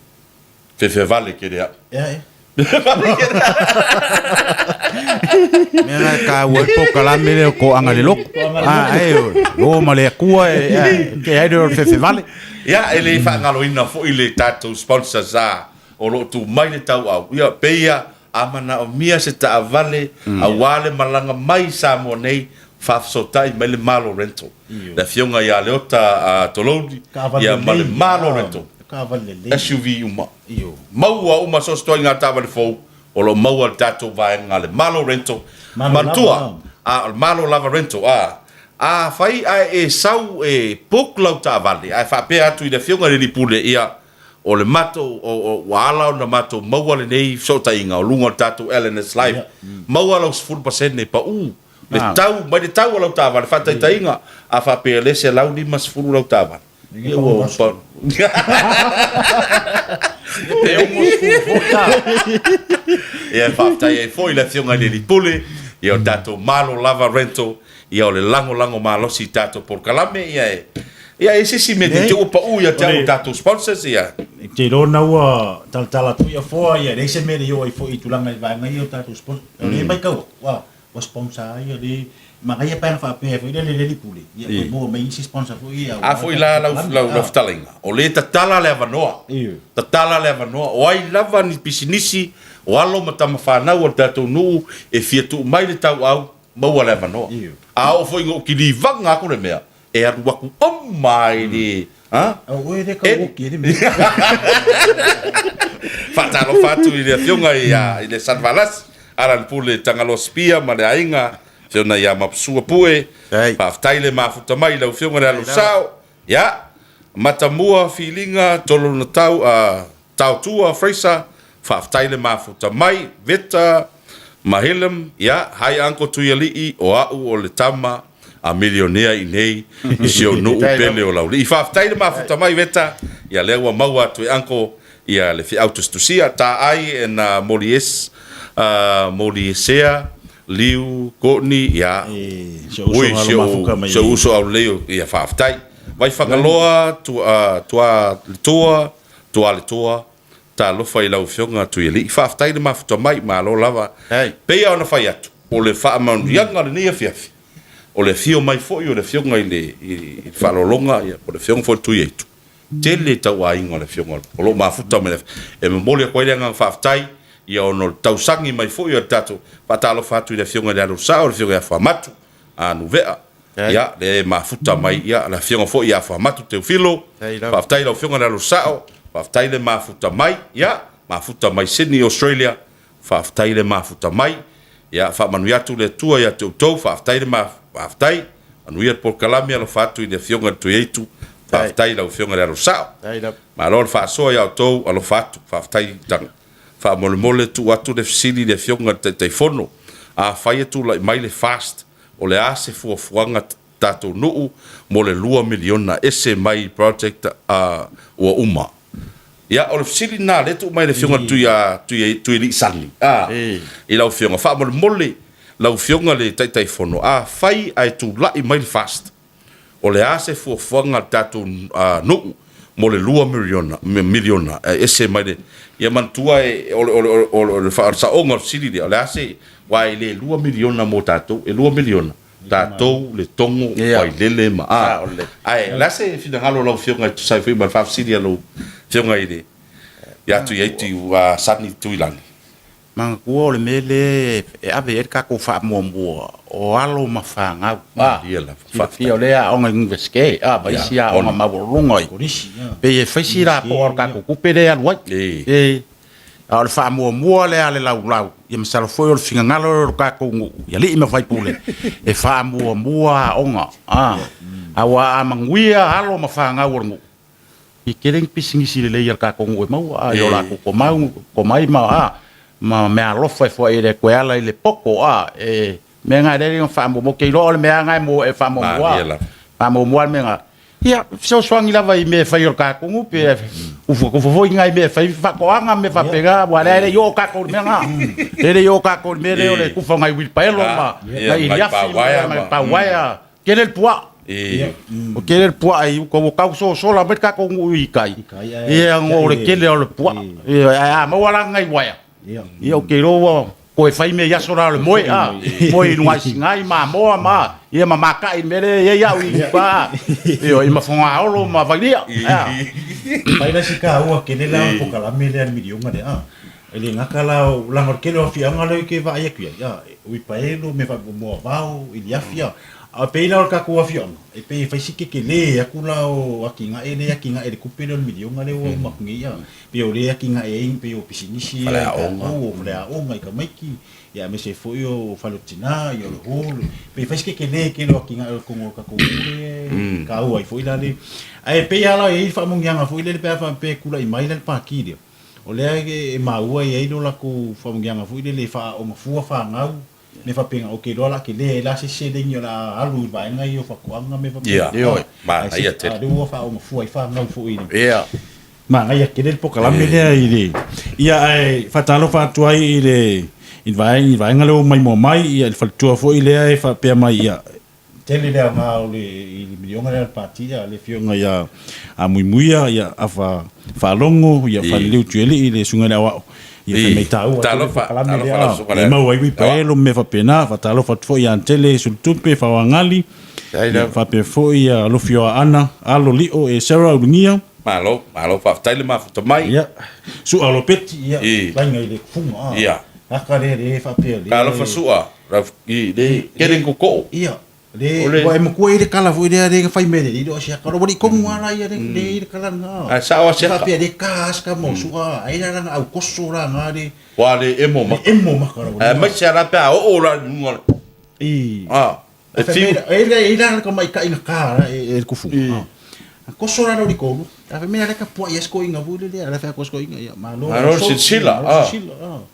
fe vale ke dia Mera ka wo po kala mele ko anga le lok o male kua ke ai do fe vale ya ele fa ngaloina fo ile tatu sponsors o lo tu mai le tau au ia peia amana o mia se ta vale a wale malanga mai sa mo nei fa so tai mele malo rental la fionga ya leota tolodi ya male malo rental SUV uma maua so sto nga ta vale fo o lo maua tatu vai ngale malo rental mantua malo lava rental fai e sau e pok lau ta vale ai fa pe atu i de fionga le pule ia o le mato o wala o na mato maua le nei so ta inga o lunga tatu LNS live maua lau 100% ne pa le tau mai le tau lau ta vale fa ta inga a fa pe le se lau ni mas fulu lau ta vale ia fa e foi la fionga le pule ia o tato malo lava rental ia o le lango malosi tato por kalame ia e sisi me te upa ia te tato sponsors ia te rona ua tala tu ia foa ia reise me yo ai foi tulanga vai ngai o tato sponsor e mai kau wa sponsor ia le Makanya pa fa pe foi le pule ia mo me insi sponsor foi ia foi la ftalinga o le tala le vanoa tala le vanoa o ai lava ni pisinisi o alo matama fa na o tato nu e fiatu mai le tau au mau le vanoa o foi ngo ki li vanga ko le mea e aru waku o mai ni o e de ka o ki de me fatalo fatu ile fionga ia ile Sanvalas ala pule tangalo spia ma le ainga Fiona ia mapsua pue pa taile mafuta mai lau fionga le alusao ya matamua filinga tolo na tau tua Fraser fa taile mafuta mai veta Mahilem, ya, hai anko tuiali o au o le tama a milionea i nei i si o nuu pele o lauli. I whaftai le mafuta mai veta, ia lewa maua tu e anko ia le fi autostusia, ta ai e na Molies, Moliesea, liu, koni, ia, ui se uso au leo ia whaftai. Vai whakaloa tua le toa, ta lofa i lau fionga tu i li. I whaftai le mafuta mai, ma lo lava. Pea ona whai atu, o le whaamanu le nia fiafi. O le fio mai foi, o le fionga i le whalolonga, o le fionga foi tu i eitu. Tele tau a inga le fionga, o lo mafuta me le e me mole a koe leanga whaftai, ia ono tausangi mai foi o tato, patalo fatu i le fionga le alo sao, le fionga a whamatu, a nuvea. Ia, le mafuta mai, ia, la fionga foi a whamatu te ufilo, whaftai lau fionga le alo sao, whaftai le mafuta mai, ia, mafuta mai Sydney, Australia, whaftai le mafuta mai, ia, whamanu atu le tua ia te utau, whaftai le whaftai, anuia por kalami alo fatu i le fionga tu eitu, whaftai lau fionga le alo sao. Ma alo le whaasoa ia o tau alo fatu, whaftai tanga. Whaamole mole tu atu le fisili le fionga te fono, a whai atu lai mai le fast, o le ase fuafuanga tatou nuu, mo le 2 miliona ese mai project ua uma. Ia, o le fisili nā le tu mai le fionga tu i li sani. I lau fionga, whaamole mole, lau fionga le taitai fono, a whai ai tu lai mai le fast. O le ase fuafuanga tatou nuu, mo le 2 miliona, ese mai le, ia mantua o le whaarsaonga sili le, o le ase, wai le 2 miliona mo tatou, 2 miliona, tatou le tongo, wai lele ma, ai, le ase fina ngalo lau fionga tu sai fui, ma whaafsili alo fionga i le, ia tu ieti sani tuilani. Manga kua o le mele e ave e kako wha mua o alo mawhanga. Fia o lea onga ingeske, baisi a onga mawurungoi. Pe e whaisi ra po o kako kupere aluai. O le wha mua lea le lau. Ia masalo foi o le finga ngalo o kako ngu. Ia li ima whai pule. E wha mua onga. Awa a manguia alo mawhanga urangu. I kereng pisingisi le leia kako ngu e mau. Io lako ko mai mau. Ma me alofa fo e le koala i le poko me nga re un famo mo ke lo me nga mo e famo mo me nga ia so swangi lava i me fa yo ka ko pe u fo nga i me fa ko anga me fa pega wa re yo ka ko me nga re yo ka ko me le ku fa nga i wil paelo ma na i ya pa waya quel el poids o quel el poids ai ko ka so la bet ka ko i kai e ngo le quel el poids ma wala nga i waya ia o ke roa ko e fai me ia sora le moe moe no singai ma ia ma ka i mere ia i pa i ma fonga olo ma valia pai na sika o ke le la ko kala me le milionga de ele ngakala la ngor o fia ngalo ke va ia ia ui paelo me va mo vao i ia a peina o kako afion e pe fai sike ke le akula o akinga e le kupelo milionga le o makungia pe o le akinga e pe o pisinisi o ngai ka maiki ya me se foi o falotina yo lo holo pe fai sike ke le ke lo akinga o kongo kako ka o ai foi la le ai pe ala e fa mungianga foi le pe fa pe kula i mai le pa ki o le e maua e ai lo la ku fa mungianga foi le fa o mafua fa ngau me fa penga o ke rola ke le la se se dingo la alu ba nga yo fa kuanga me fa ma ia te do fa o fu ai fa nga fu ini ma nga ia ke le po kala me le ile ia ai fa talo fa tu ai ile vai nga lo mai mo mai ia fa tu fo ile ai fa pe mai ia tele le nga o le milionga le partida le fio nga ia a muimuia ia a fa longo ia fa le tu ile sunga le wa ia me tau talo fa ma wai paelo me fa pena fa talo fa fo ia tele sul tupe fa wangali fa pe fo ia lo fio ana alo lio e sera ungia malo fa tele ma fa mai ia su alo peti ia banga ile funga ia akare fa pe kalo fa sua i de keren ko ia le vai mo ko ile kala foi de fai me de do sia kalo bodi ko ala ia de kala nga a sa o sia fa pe de kas ka mo sua ai la au koso la ngari wale emo ma kala ma sia la pa o la e e la ko mai ka ina ka e ku fu ko sora no ko ta me ala ka po yes ko inga vule le ala fa ko inga ya malo sila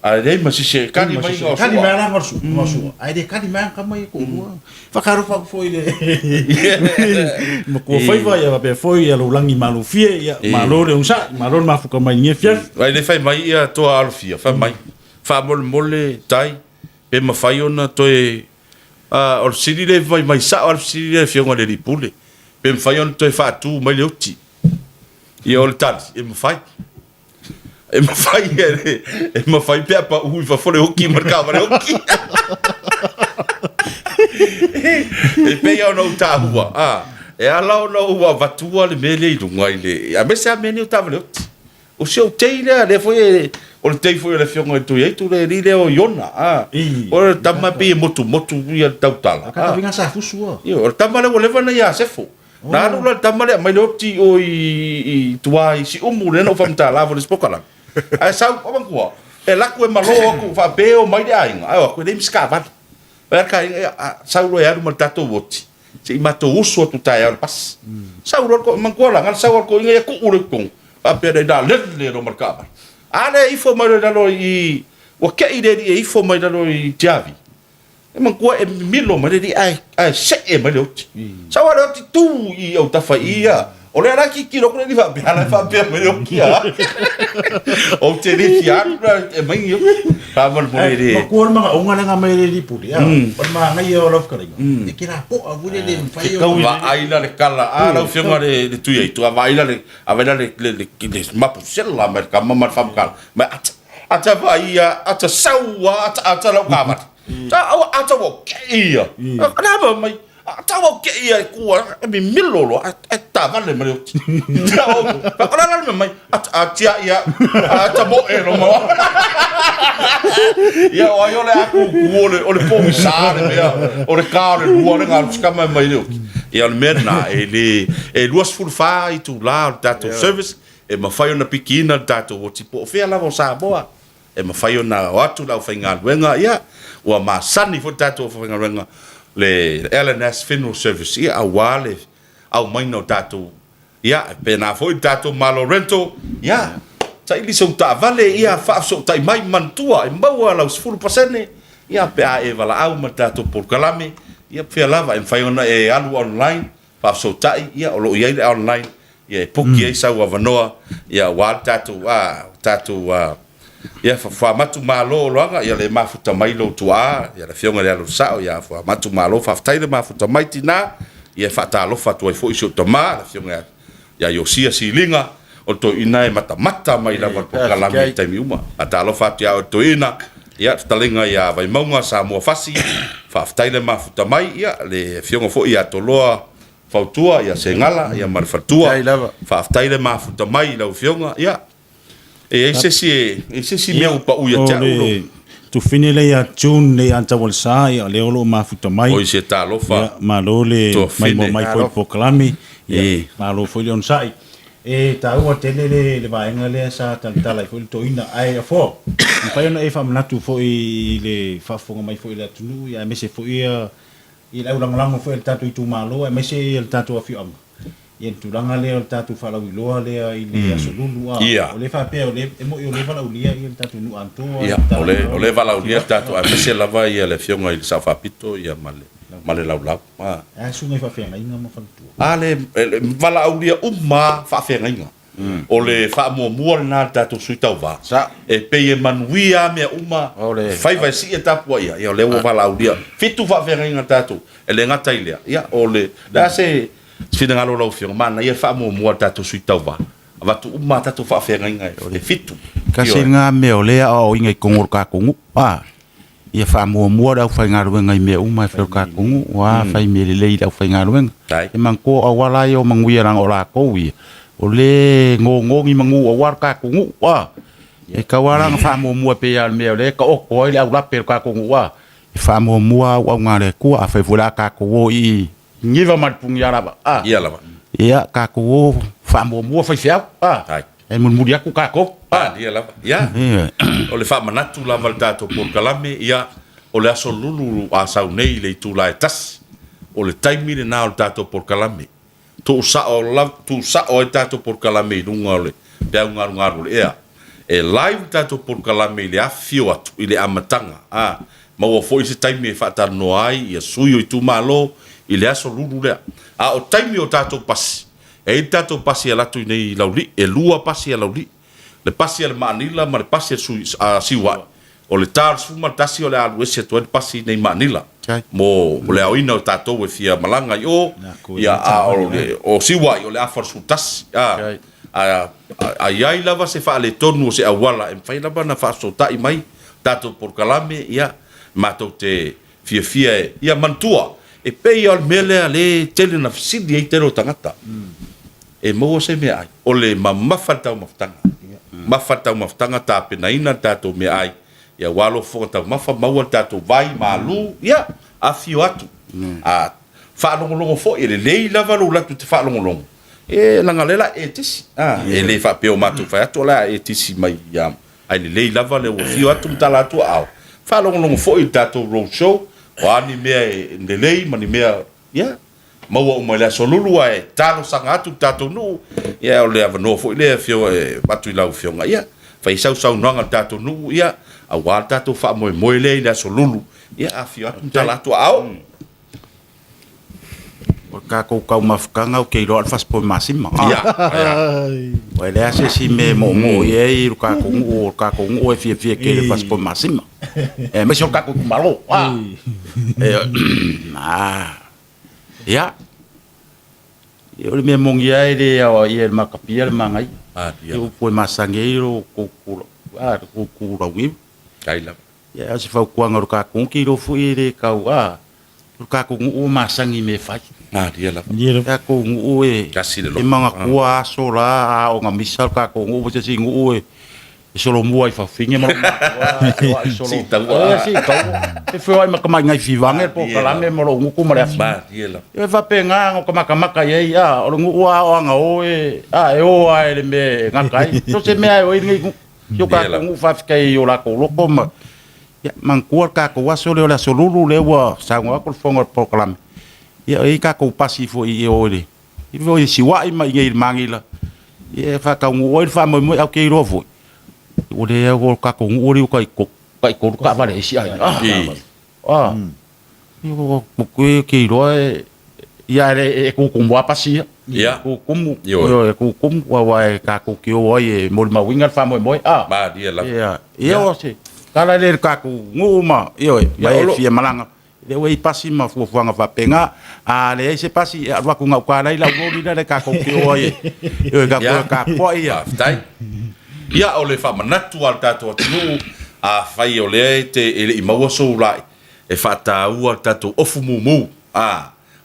ai ma si kani mai kani mai ala ngorsu ai de kani mai ka mai ko fa karu fa foi le mo ko foi va ya pe foi ya lo langi malo fie ya malo le unsa malo ma fu ka mai nie fie ai le fai mai ia to alfia fa mai fa mole tai pe ma fai ona to e or sili le mai sa or sili le fionga le pule pe me fai on to fa tu mai le uti e ol tal e me fai pe pa u fa fole hoki marca va hoki e pe yo no ta hua e ala no hua va tu le mele i dunga ile a me sa me ni ta va uti o se o teile le foi o le tei foi le fionga tu e tu le rile o yona o tama pe motu ia tautala ka vinga sa fusu o tama le leva na ia sefo na no le tama le mai loti o i tuai si umu le no famta la vo le spokala ai sa o banku e la ku e malo ku fa be o mai ai ai ko le miska va per ka sa lo ya mo tato voti si mato uso tu tai al pas sa lo ko man ko la ngal sa ko inga ku ure ku a pe da le ro marka ale ifo mai lo i o ke ide i ifo mai lo i tiavi e man ko e milo mai di ai se e mai lo sa wa lo tu i o ta fa ia o le ara ki ro ko ni fa pe mai lo ki o te ri fiar e mai yo pa mo ri ko ma o ngala nga mai ri pu ya pa ma ngai o lo ka ri e ki ra po a vule le fa yo va ai la kala a la fianga de tu i tu va ai la a va le ma pusella mer ka ma fa kal ma ata va ia ata saua ata lo ka ma ata wo ke ia na ba mai tawa ke ia ku mi milolo ta vale me pa kala la mai atia ia ta mo e no mo ia o yo le aku o le po sa le o le ka le lu le ngal ska mai le ia le merna e luas ful fa i tu la tato service e ma fai ona pikina tato o tipo fe la vo sa boa e ma fai ona watu la fa ngal wenga ia o ma sani fo tato fa ngal wenga le LNS Funeral Service ia awale au mai no tato ia pe na foi tato malo rento ia sai li so ta vale ia fa so tai mai mantua e maua la 10% ia pe a e vala au matato por kalame ia pe lava en fai ona e alu online fa so tai ia o lo ia online ia poki e sa wa vanoa ia wa tato ia fa matu malo loanga ia le mafuta mai lo tua ia le fionga le lo sao ia fa matu malo fa tai le mafuta mai tina ia fa ta lo fa tu fo iso toma le fionga ia yo sia silinga o to ina e mata mai la por kalami tai miuma ata lo fa tia o to ina ia talinga ia vai maunga sa mo fasi fa tai le mafuta mai ia le fionga fo ia to loa fautua ia sengala ia marfatua fa tai le mafuta mai la fionga ia e se si me pa u ya tau tu fine le ya tun le anta wal sa ya le olo ma futa mai o se ta lo fa ma lo le mai mo mai po klami e ma lo fo le on sai e ta u tele le va en le sa tan tala fo to ina ai fo pa yo e fa na tu fo i le fa fo mai fo le tunu ya me se fo i la ulang lang fo el tatu tu malo e me se el tatu afi am yen tulanga le o tatu fala wiloa le i le asolulu o le fa pe o le mo yo le fala ulia i tatu nu anto o le fala ulia tatu a se lava i le fionga i sa fa pito ia male lau su ngai fa fe ngai ngam fa tu ale fala ulia umma fa fe ngai o le fa mo mo na tatu suita va sa e pe e manuia me umma fai vai si etapo ia o le fala ulia fitu fa fe ngai tatu e le ngata ile ia o le da se fina ngalo lo fio mana ia fa mo tato suita va tu uma tato fa fe ngai o le fitu kasi nga me o le o inga kongor ka kongu ia fa mo da fa ngalo ngai me uma fe ka kongu wa fa me le da fa ngalo e man ko awala yo manguia rang ola ko wi o le ngo ngi mangu o war ka kongu e ka warang fa mo pe ya me o le ka o ko ile au la pe ka kongu fa mo wa ngale ko a fa vola ka ko i ngiva matpung ya lava ia ka ko fa mo fa fia e mun mudia ku ka ko dia lava ia o le fa manatu lava tato por kalame ia o le aso lulu a sau nei le tu la tas o le taimi le na o tato por kalame tu sa o tato por kalame lunga le te ngaru ea e live tato por kalame le afio atu ile amatanga ma o foi se time e fata no ai ia suio i tu malo ile aso lulu le o time o tato pas e tato pas ia latu nei lauli e lua pas ia lauli le pas ia manila ma le pas ia siwa o le tar suma tasi o le alu ese to pas nei manila mo le aina o tato e fia malanga yo ia o siwa o le afar sutas ai lava se fa le tonu se awala e fai lava na fa sota i mai tato por kalame ia mato te fia ia mantua e pei al mele ale tele na fsidi e tero tangata e mo se me ai o le mafata maftanga ta pena ina tato me ai ia walo fo ta mafa mau tato vai malu ia a fio atu fa longo fo ele lei lava lo latu te fa longo e langa lela e tisi e le fa peo matu fa atu la e tisi mai ia ai le lei lava le fio atu tala tu au fa longo fo i tato road show o ani me de lei mani me ia mau o mai la solulu ai talo sanga atu tato nu ia o le ava no fo le fio batu i lau fio nga ia fa i sau nanga tato nu ia a wa tato fa mo le la solulu ia a fio atu tala tu au o ka kau mafukanga o keiro alfas po masima ia o le ase si me mo ye i ka ko o fie ke le fas po masima e me so ka ko malo ia eu me mongia ele o ia makapia le mangai eu po masangeiro ko wi kaila ia se fa kuanga ro ka ko ki ro fu ile ka ka ko o masangi me fai dia la ka ko o e manga kua so la o nga misal ka ko o se si o e solo mua i fa finge mo si ta e foi ai maka mai ngai vivanga po kala me mo ngu ku mara dia la e va penga ngo kama kama ka ye o ngu o nga o e o ai le me ngakai so se me ai o ngi yo ka ngu fa ka yo la ko lo kom ya man ku ka ko wa so le la solulu le wa sa ngo ko fonga po kala ya e ka ko pasi fo i o le i vo i si wa i mai ngi mangila e fa ka ngu o fa mo au ke ro fo o le o ka ko ngori ko ka vale si ai yo ko ke ro ya le ko mo pasi ya ko yo ko wa ka ko ke o e mo ma winga fa mo ba dia la ya yo se kala le ka ko nguma yo ya fi malanga le wei pasi ma fu nga fa penga le se pasi wa ko nga ka la ngori le ka ko ke o e yo ka po ya tai ia o le whamanatu al tātou atinu a whai o lea te ele i maua sou lai e whātāu al tātou ofu mumu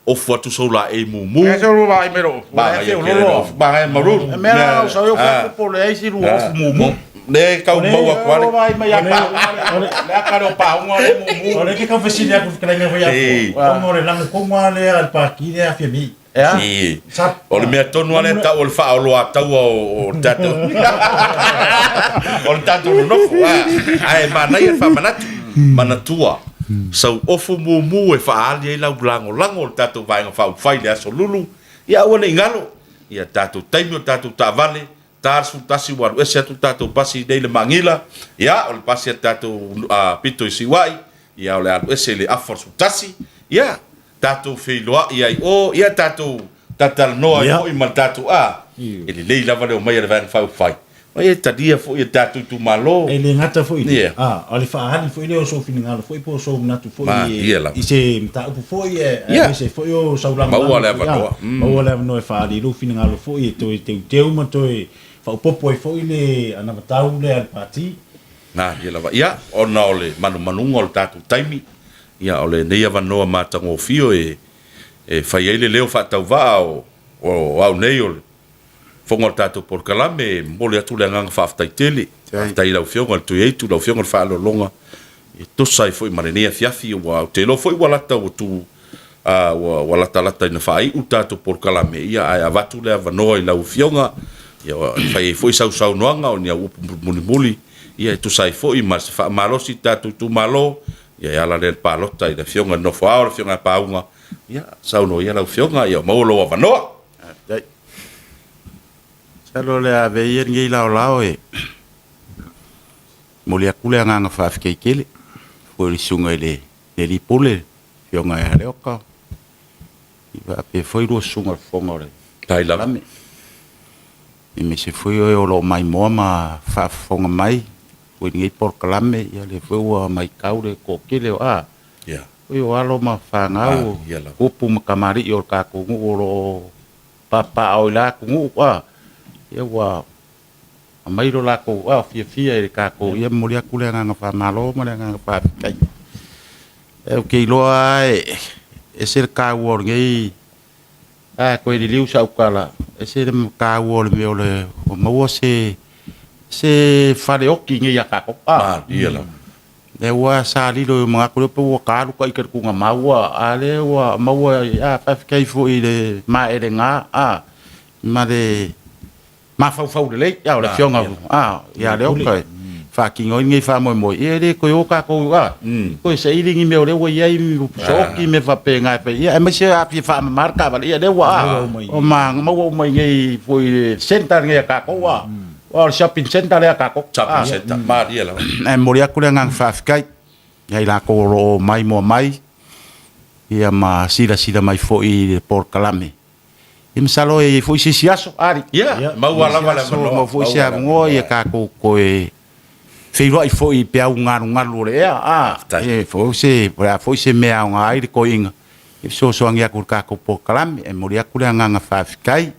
ofu atu sou lai e mumu e sou lai mero bāngai e kere ofu bāngai e maruru e mea o sau eu whakupo le eisi lu ofu mumu le kau maua kuare le akaro paunga le mumu o le ke kau whesini aku whakainga hui aku o le langu konga le al pāki le a whia mi o le mea tonu ale ta o le whaolo a tau o tato o le tato no nofu ai manai e whamanatu manatua sau ofu mumu e whaali e lau lango le tato vaenga whai le aso lulu ia ua ne ingalo ia tato taimi o tato ta vale tarsu tasi waru ese atu tato pasi nei le mangila ia o le pasi a tato pito i siwai ia o le alu ese le afor su tasi ia tato feiloa ia o ia tato tatal noa i mal tato ele lei lava le o mai le van fai mai tadia fo ia tato tu malo ele ngata fo ile o le faali fo ile o so fininga fo po so natu fo i se mta fo e se fo o saula ma o le va o le no faali lu fininga fo i to te uma to fa popo fo ile ana tau le al pati na ia lava ia ona ole manu o tato taimi ia ole nei ava noa matango fio e fai ele leo fa tau va o au nei ole fonga tato por kalame mole atu le nganga fa aftai tele tai lau fio ngal tu e tu lau fio ngal fa lo longa e to sai foi marenia fiafi o te lo foi wala tau tu wala talata ina fai u tato por kalame ia ai avatu le ava noa i lau fio nga ia fai foi sau noanga o nia muli ia tu sai foi mas fa malosi tato tu malo ia ala le palota i le fionga no fo ala fionga paunga ia sauno ia la fionga ia mo lo avanoa Talo le ave ien ngi lao e. Molia kule nganga faaf keikele. Foi sunga le li pole. Fionga e le oka. Iwa pe foi ro sunga fonga le. Tai la. I me se foi o lo mai moa ma faaf fonga mai. Foi ngi por kalame ia le foi mai kaure ko kele a. Ya. Foi o alo ma fangau. Upu ma kamari i o ka ko ngoro papa au la ko ngua. Ia wa mai ro la ko fia e ka ko ia molia kule nga fa malo mo nga fa kai e ke lo ai e ser ka wor ngai ko i liu sa kala e ser ka wor me ole o mo se fare oki ngai ka ko ia la e wa sa li lo mo ko po ka lu kai ku nga maua ale wa maua ya fa kai fo i le ma e nga ma de ma fau de lei ya la fionga ya le okay fa ki ngoi ngi fa mo e le ko yo ka ko ko se i ngi me le wo ye so ki me fa pe nga pe ya me se a fi fa marca va ya le wa o ma mo ngi fo center ngi ka ko wa o shopping center le ka ko shopping center ma dia la e mo ya ku le ngang fa kai ya la ko ro mai mo mai ya ma sila mai fo i por calame Imsalo e foi se siaso ari. Ya, mau ala wala mo foi se ngo e ka ko e feiro ai foi pe un ngaru le e foi se me un ai ko inga. E so angia kur ka ko po kalam e moria kula nganga fa fikai.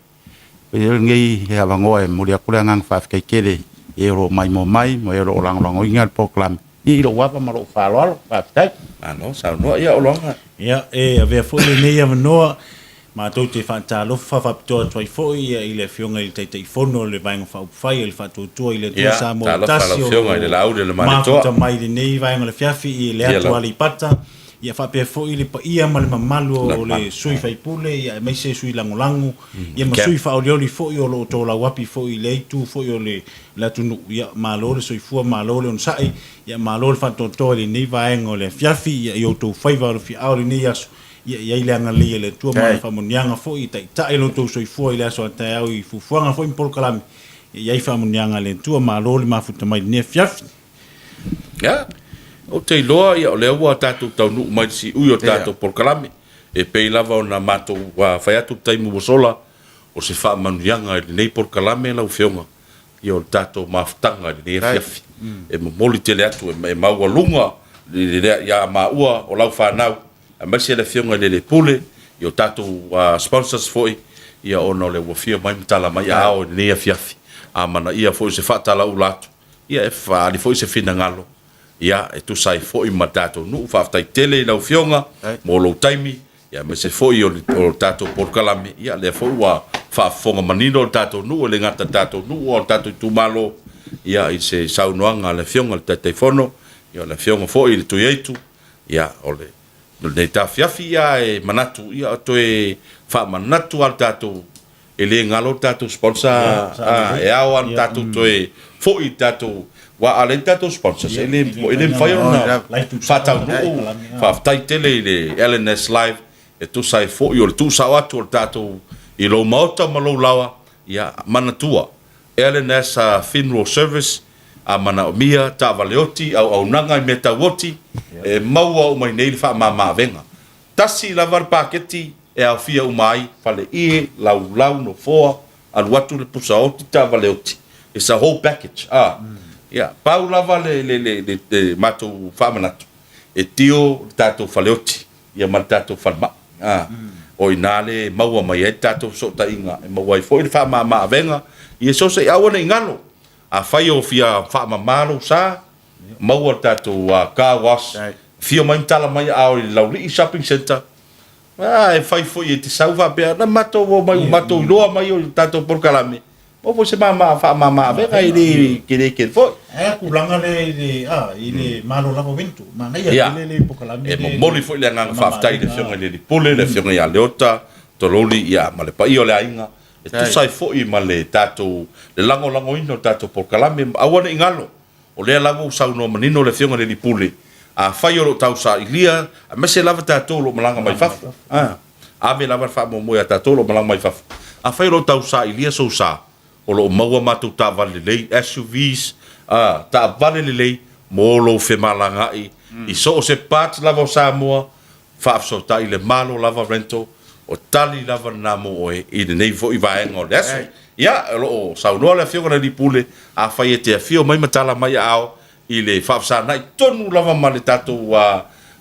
E ngi e avango e moria kula nganga fa fikai kele e ro mai mo ro lang inga po kalam. I ro wa pa maro fa lo fa fikai. No sa no ia o longa. Ya e ave foi ne ia no ma to te fanta lo fa to toi foi i le fionga i te fono le vai fa fai il fatto to i le to sa mo tasio la fionga i le laude le mani to ma mai le nei vai le fiafi i le attuali pata ia fa pe foi le pa ia mal malu le sui fai pule ia mai se sui langolango ia ma sui fa oli foi o lo to la wapi foi le tu foi o le la tu ia malo le sui fu malo le on sai ia malo le fatto to le nei vai le fiafi ia io to fai va le fi au le nei ia ile anga le tua mai fa monianga foi tai lo to soi foi le so tai au i fufuanga foi por kalami ia fa monianga le tua malo le mafuta mai ne fiaf ya o te loa ia o le wa tatu tau nu mai si u yo tatu por kalami e pe lava ona mato wa fa atu tai mu sola o se fa monianga le nei por kalami la u fionga ia o tatu mafutanga le fiaf e mo moli tele atu e mau lunga ia ma ua o lau fa nau a masi le fionga le pule io tato sponsors foi ia ono le wafia mai mtala mai ao ne fiafi a mana ia foi se fata la ulato ia e fa li foi se fina ngalo ia e tu sai foi matato nu fa ftai tele la fionga mo lo taimi ia me se foi o tato por kalame ia le foi wa fa fonga manino tato nu le ngata tato nu o tato tu malo ia i se saunoanga le fionga le telefono ia le fionga foi le tu yetu ia ole le ta fiafi ia e manatu ia to e fa manatu al tato e le ngalo tato sponsor e ao al tato to e fo i tato wa al tato sponsor e le fai na fa ta no fa tai tele le LNS live e tu sai fo i tu sa atu al tato i lo mota malo lawa ia manatua LNS funeral service a mana mia ta valeoti au nanga meta woti e maua o mai nei fa mama venga tasi la var paketi e a fia o mai fale i lau no foa al watu le pusa o ta valeoti it's a whole package yeah paula vale le mato fa manato e tio tato valeoti ia matato falma o inale maua mai tato so ta inga e maua foi fa mama venga e so se awone ngalo a fai o fia fa mamalo sa mau tato ka was fia mai tala mai ao i lauli shopping center e fai foi e te sauva pe na mato o mai mato loa mai o tato por kalame o você mama fa mama ve ai di que foi e ku langa le ile malo la vento ma nei le por kalame e mo moli foi le ngang fa tai de fiona le pole le fiona ya leota to loli ya ma le pa io le ainga e tu sai foi ma le tato le lango ino tato por kalame awane ingalo o le lango sa no menino le fiona le pule a fai o tau sa ilia a mese lava tato lo malanga mai fa a me lava fa mo ya tato lo malanga mai fa a fai o tau sa ilia so sa o lo maua mātou tāwale lei, SUVs, tāwale lei, mō lo whemalangai, i so o se pāti lava o Samoa, whaafso ta i le malo lava rental, o tali lava nā mo oe, i le nei fo i vaenga o le aso. Ia, o saunoa le whionga na li pule, a whai e te a whio mai matala mai ao, i le whaafsa nai tonu lava ma le tātou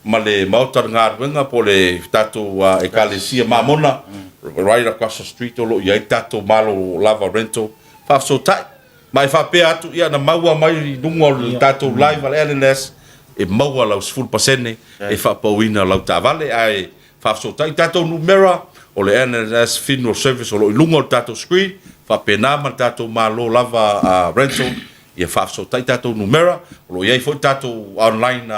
ma le mautar ngā ruenga po le tātou ekalesia mamona, right across the street o lo iai tātou malo lava rental, whaafso tai. Mai whapea atu ia na maua mai lungo le tātou live al LNS, e maua lau 10%, e whapauina lau tāwale, ai whaafso tai tātou numera, o le LNS Funeral Service o lo i lungo le tātou screen, whapena ma tātou malo lava rental, ia whaafso tai tātou numera, o lo iai foi tātou online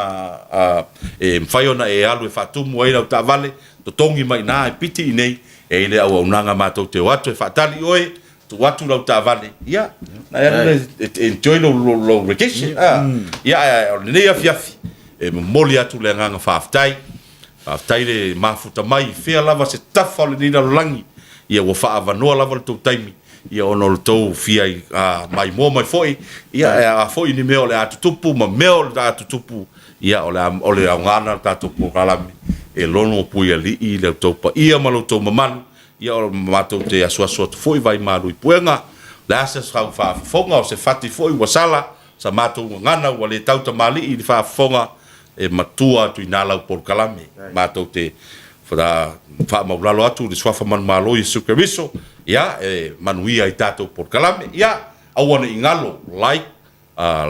e mwhaiona e alu e whaatumu ai lau tāwale, to tongi mai nā e piti i nei, e ile au aunanga mātou te watu e whaatali oe, tu watu lau tāwale, ia, na enjoy lo vacation, ia, nei afiafi, e moli atu le nganga whaaftai, whaaftai le mafuta mai, whea lava se tafa le nina langi, ia wa whaavanoa lava le tau taimi, ia ono le tau fia mai mō mai foi, ia a foi ni meo le atutupu, ma meo le atutupu, ia o le aungana tātou pokalame, e lono pui ali i le tau pa ia ma lo tau mamanu, ia o mātou te asuasua tu foi vai maru i puenga, le asa skau whaafonga o se fati foi wasala, sa mātou ngana wa le tau tamali i le whaafonga, e matua tu i nālau pokalame, mātou te whaamaulalo atu, le swafa manu malo i sukeriso, ia, e manuia i tātou pokalame, ia, awana i ngalo, like,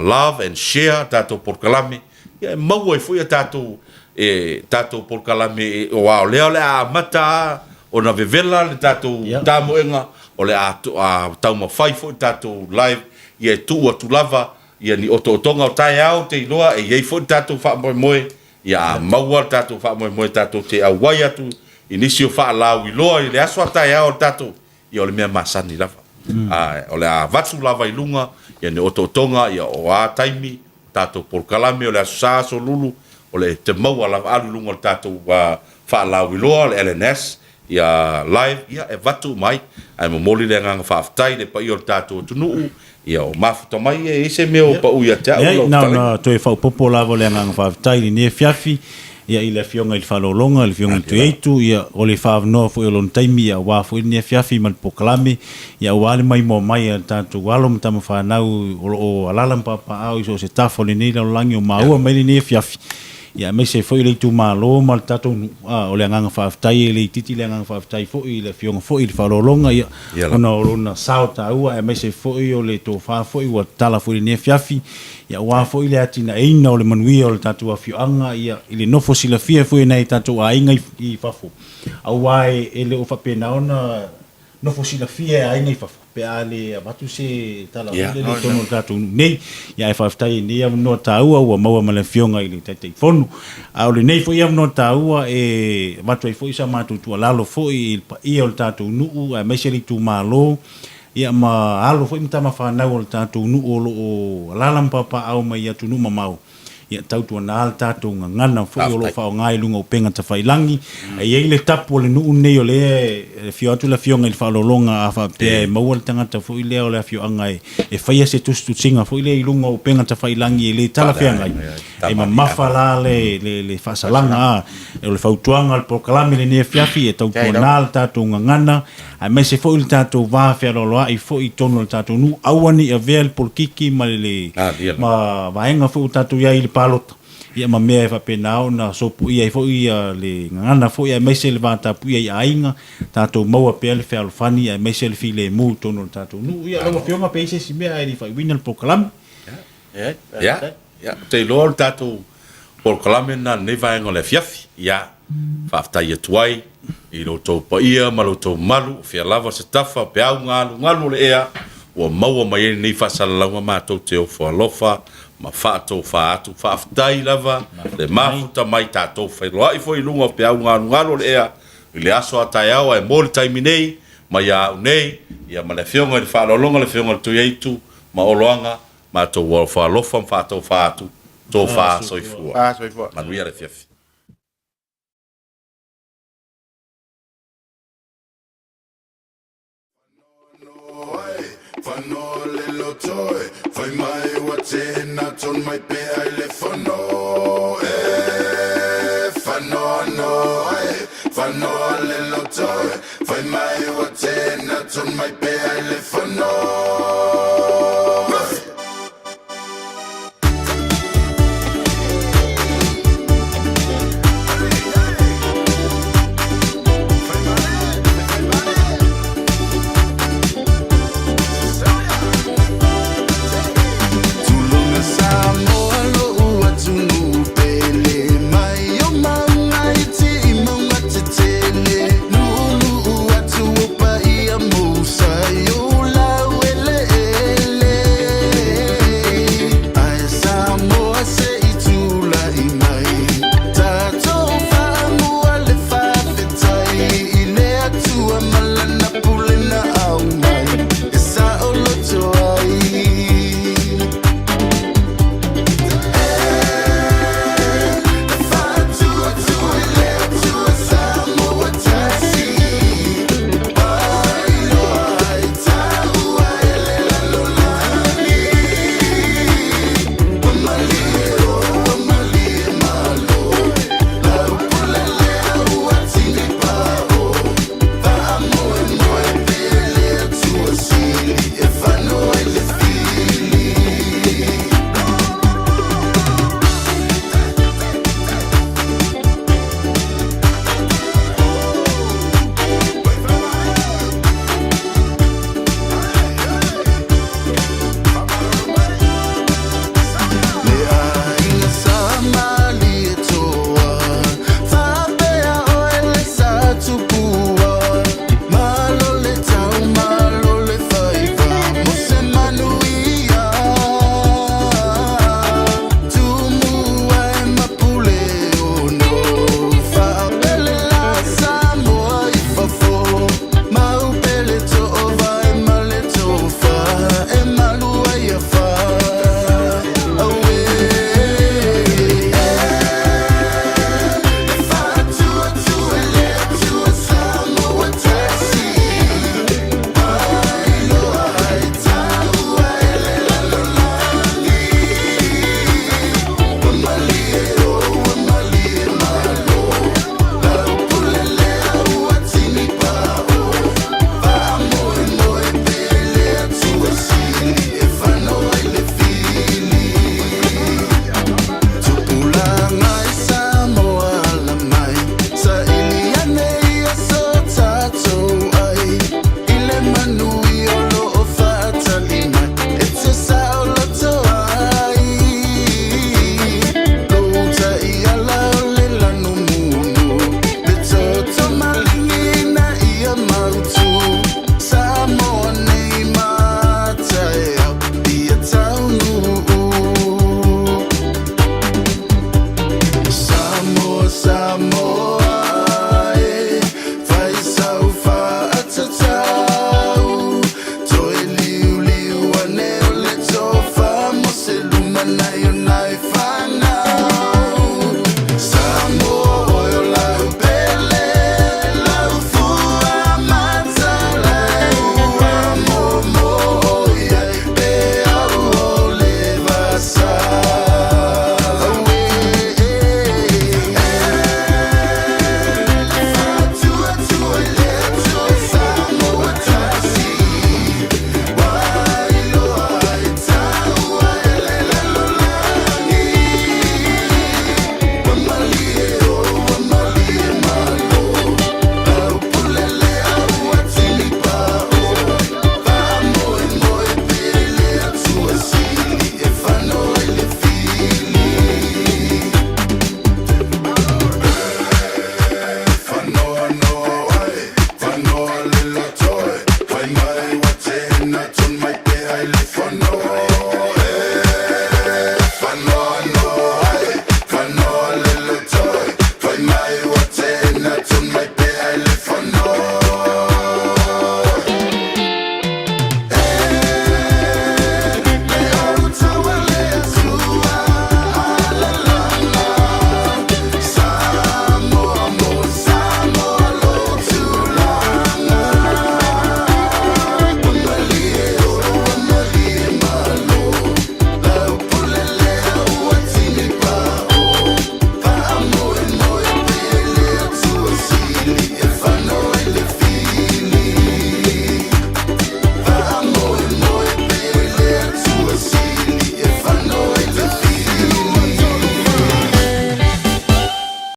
love and share tātou pokalame, ia, maua i fuia tātou, tātou pokalame, o ao leo le a mata, o na vevela le tātou tāmoenga, o le a tau mawhai fuia tātou live, ia e tu atu lava, ia ni otonga o tai au te iloa, e iei fuia tātou wha moe, ia maua tātou wha moe tātou te awai atu, inisio wha lau i loa, i le aswa tai au tātou, ia o le mea masani lava. O le a vatu lava i lunga, ia ni otonga, ia o a taimi, tātou porkalame, o le asaso lulu, o le te maua lava alu lunga tātou wha lau i loa, le LNS, ia live, ia e vatu mai, ai momoli le nganga whaaftai, le pa i o tātou tunuu, ia o mafuta mai e ise meo pa uia te au. Na toi whau popo lava le nganga whaaftai, ni e fiafi, ia i le fionga i le whalolonga, le fionga i tu eitu, ia o le whaavnoa fo i lon taimi, ia wāfo i ni e fiafi man pokalame, ia wāle mai mo mai a tātou walo mtama whanau o alalampa pa au iso se tafo le nei lau langi o maua mai ni e fiafi. Ia me se foi le tu malo mal tatou o le nganga whaaftai le titi le nganga whaaftai foi le fionga foi le whalolonga ia ona o lona sao taua e me se foi o le tō wha foi ua tala foi ne fiafi ia ua foi le atina eina o le manuia o le tatou awhioanga ia i le nofo sila fia foi nei tatou a inga i whafo au wae e le o whapena ona nofo sila fia a inga i whafo pe ale abatu se tala le tono tatou nei ia e whaaftai nei au no taua ua maua ma le fionga i le taitei fonu au le nei foi au no taua e matu ai foi sa matu tua lalo foi ia o le tatou nuu a meiseri tu malo ia ma alo foi mtama whanau o le tatou nuu o lalampapa au mai atu nuu mamau ia tautua na al tātou ngana foi o lo whao ngai lunga o penga ta whailangi e iei le tapu o le nuu nei o le fio atu la fionga i le whaololonga a whapea e maua le tangata foi lea o le fio angai e whaia se tustu singa foi le i lunga o penga ta whailangi e le tala fia ngai e ma mawhala le whasalanga e o le whautuanga le prokalami le nea fiafi e tautua na al tātou ngana a me se foi le tātou wāwhea loloa i foi tono le tātou nu awani a vea le polkiki ma le ma vaenga foi o tātou ia i le palota ia ma mea e whapenao na sopu ia i foi le ngana foi a meise le vātapu ia i ainga tātou maua pea le whealofani a meise le file mu tono le tātou nu ia lawa whionga peise si mea e li whai wina le prokalami te loa le tātou prokalami na ne vaenga le fiafi ia whaaftai atuai i loto pa ia ma loto malu fia lava se tafa pe au ngalu le ea ua maua mai e nei whasalalaunga mātou te ofo alofa ma whaatou whaatu whaaftai lava le mafuta mai tātou whailoa i foi lunga pe au ngalu le ea i le aso atai au e mōle taimi nei ma ia au nei ia ma le whionga i le whaalolonga le whionga le tui eitu ma oloanga mātou ua whaalofa ma whaatou whaatu tō whaa soifua manuia le fiafi Whanoa le lotoe, whai mai wa te hena ton mai pe ai le whanoa. Whanoa no ai, whanoa le lotoe, whai mai wa te hena ton mai pe ai le whanoa. Fun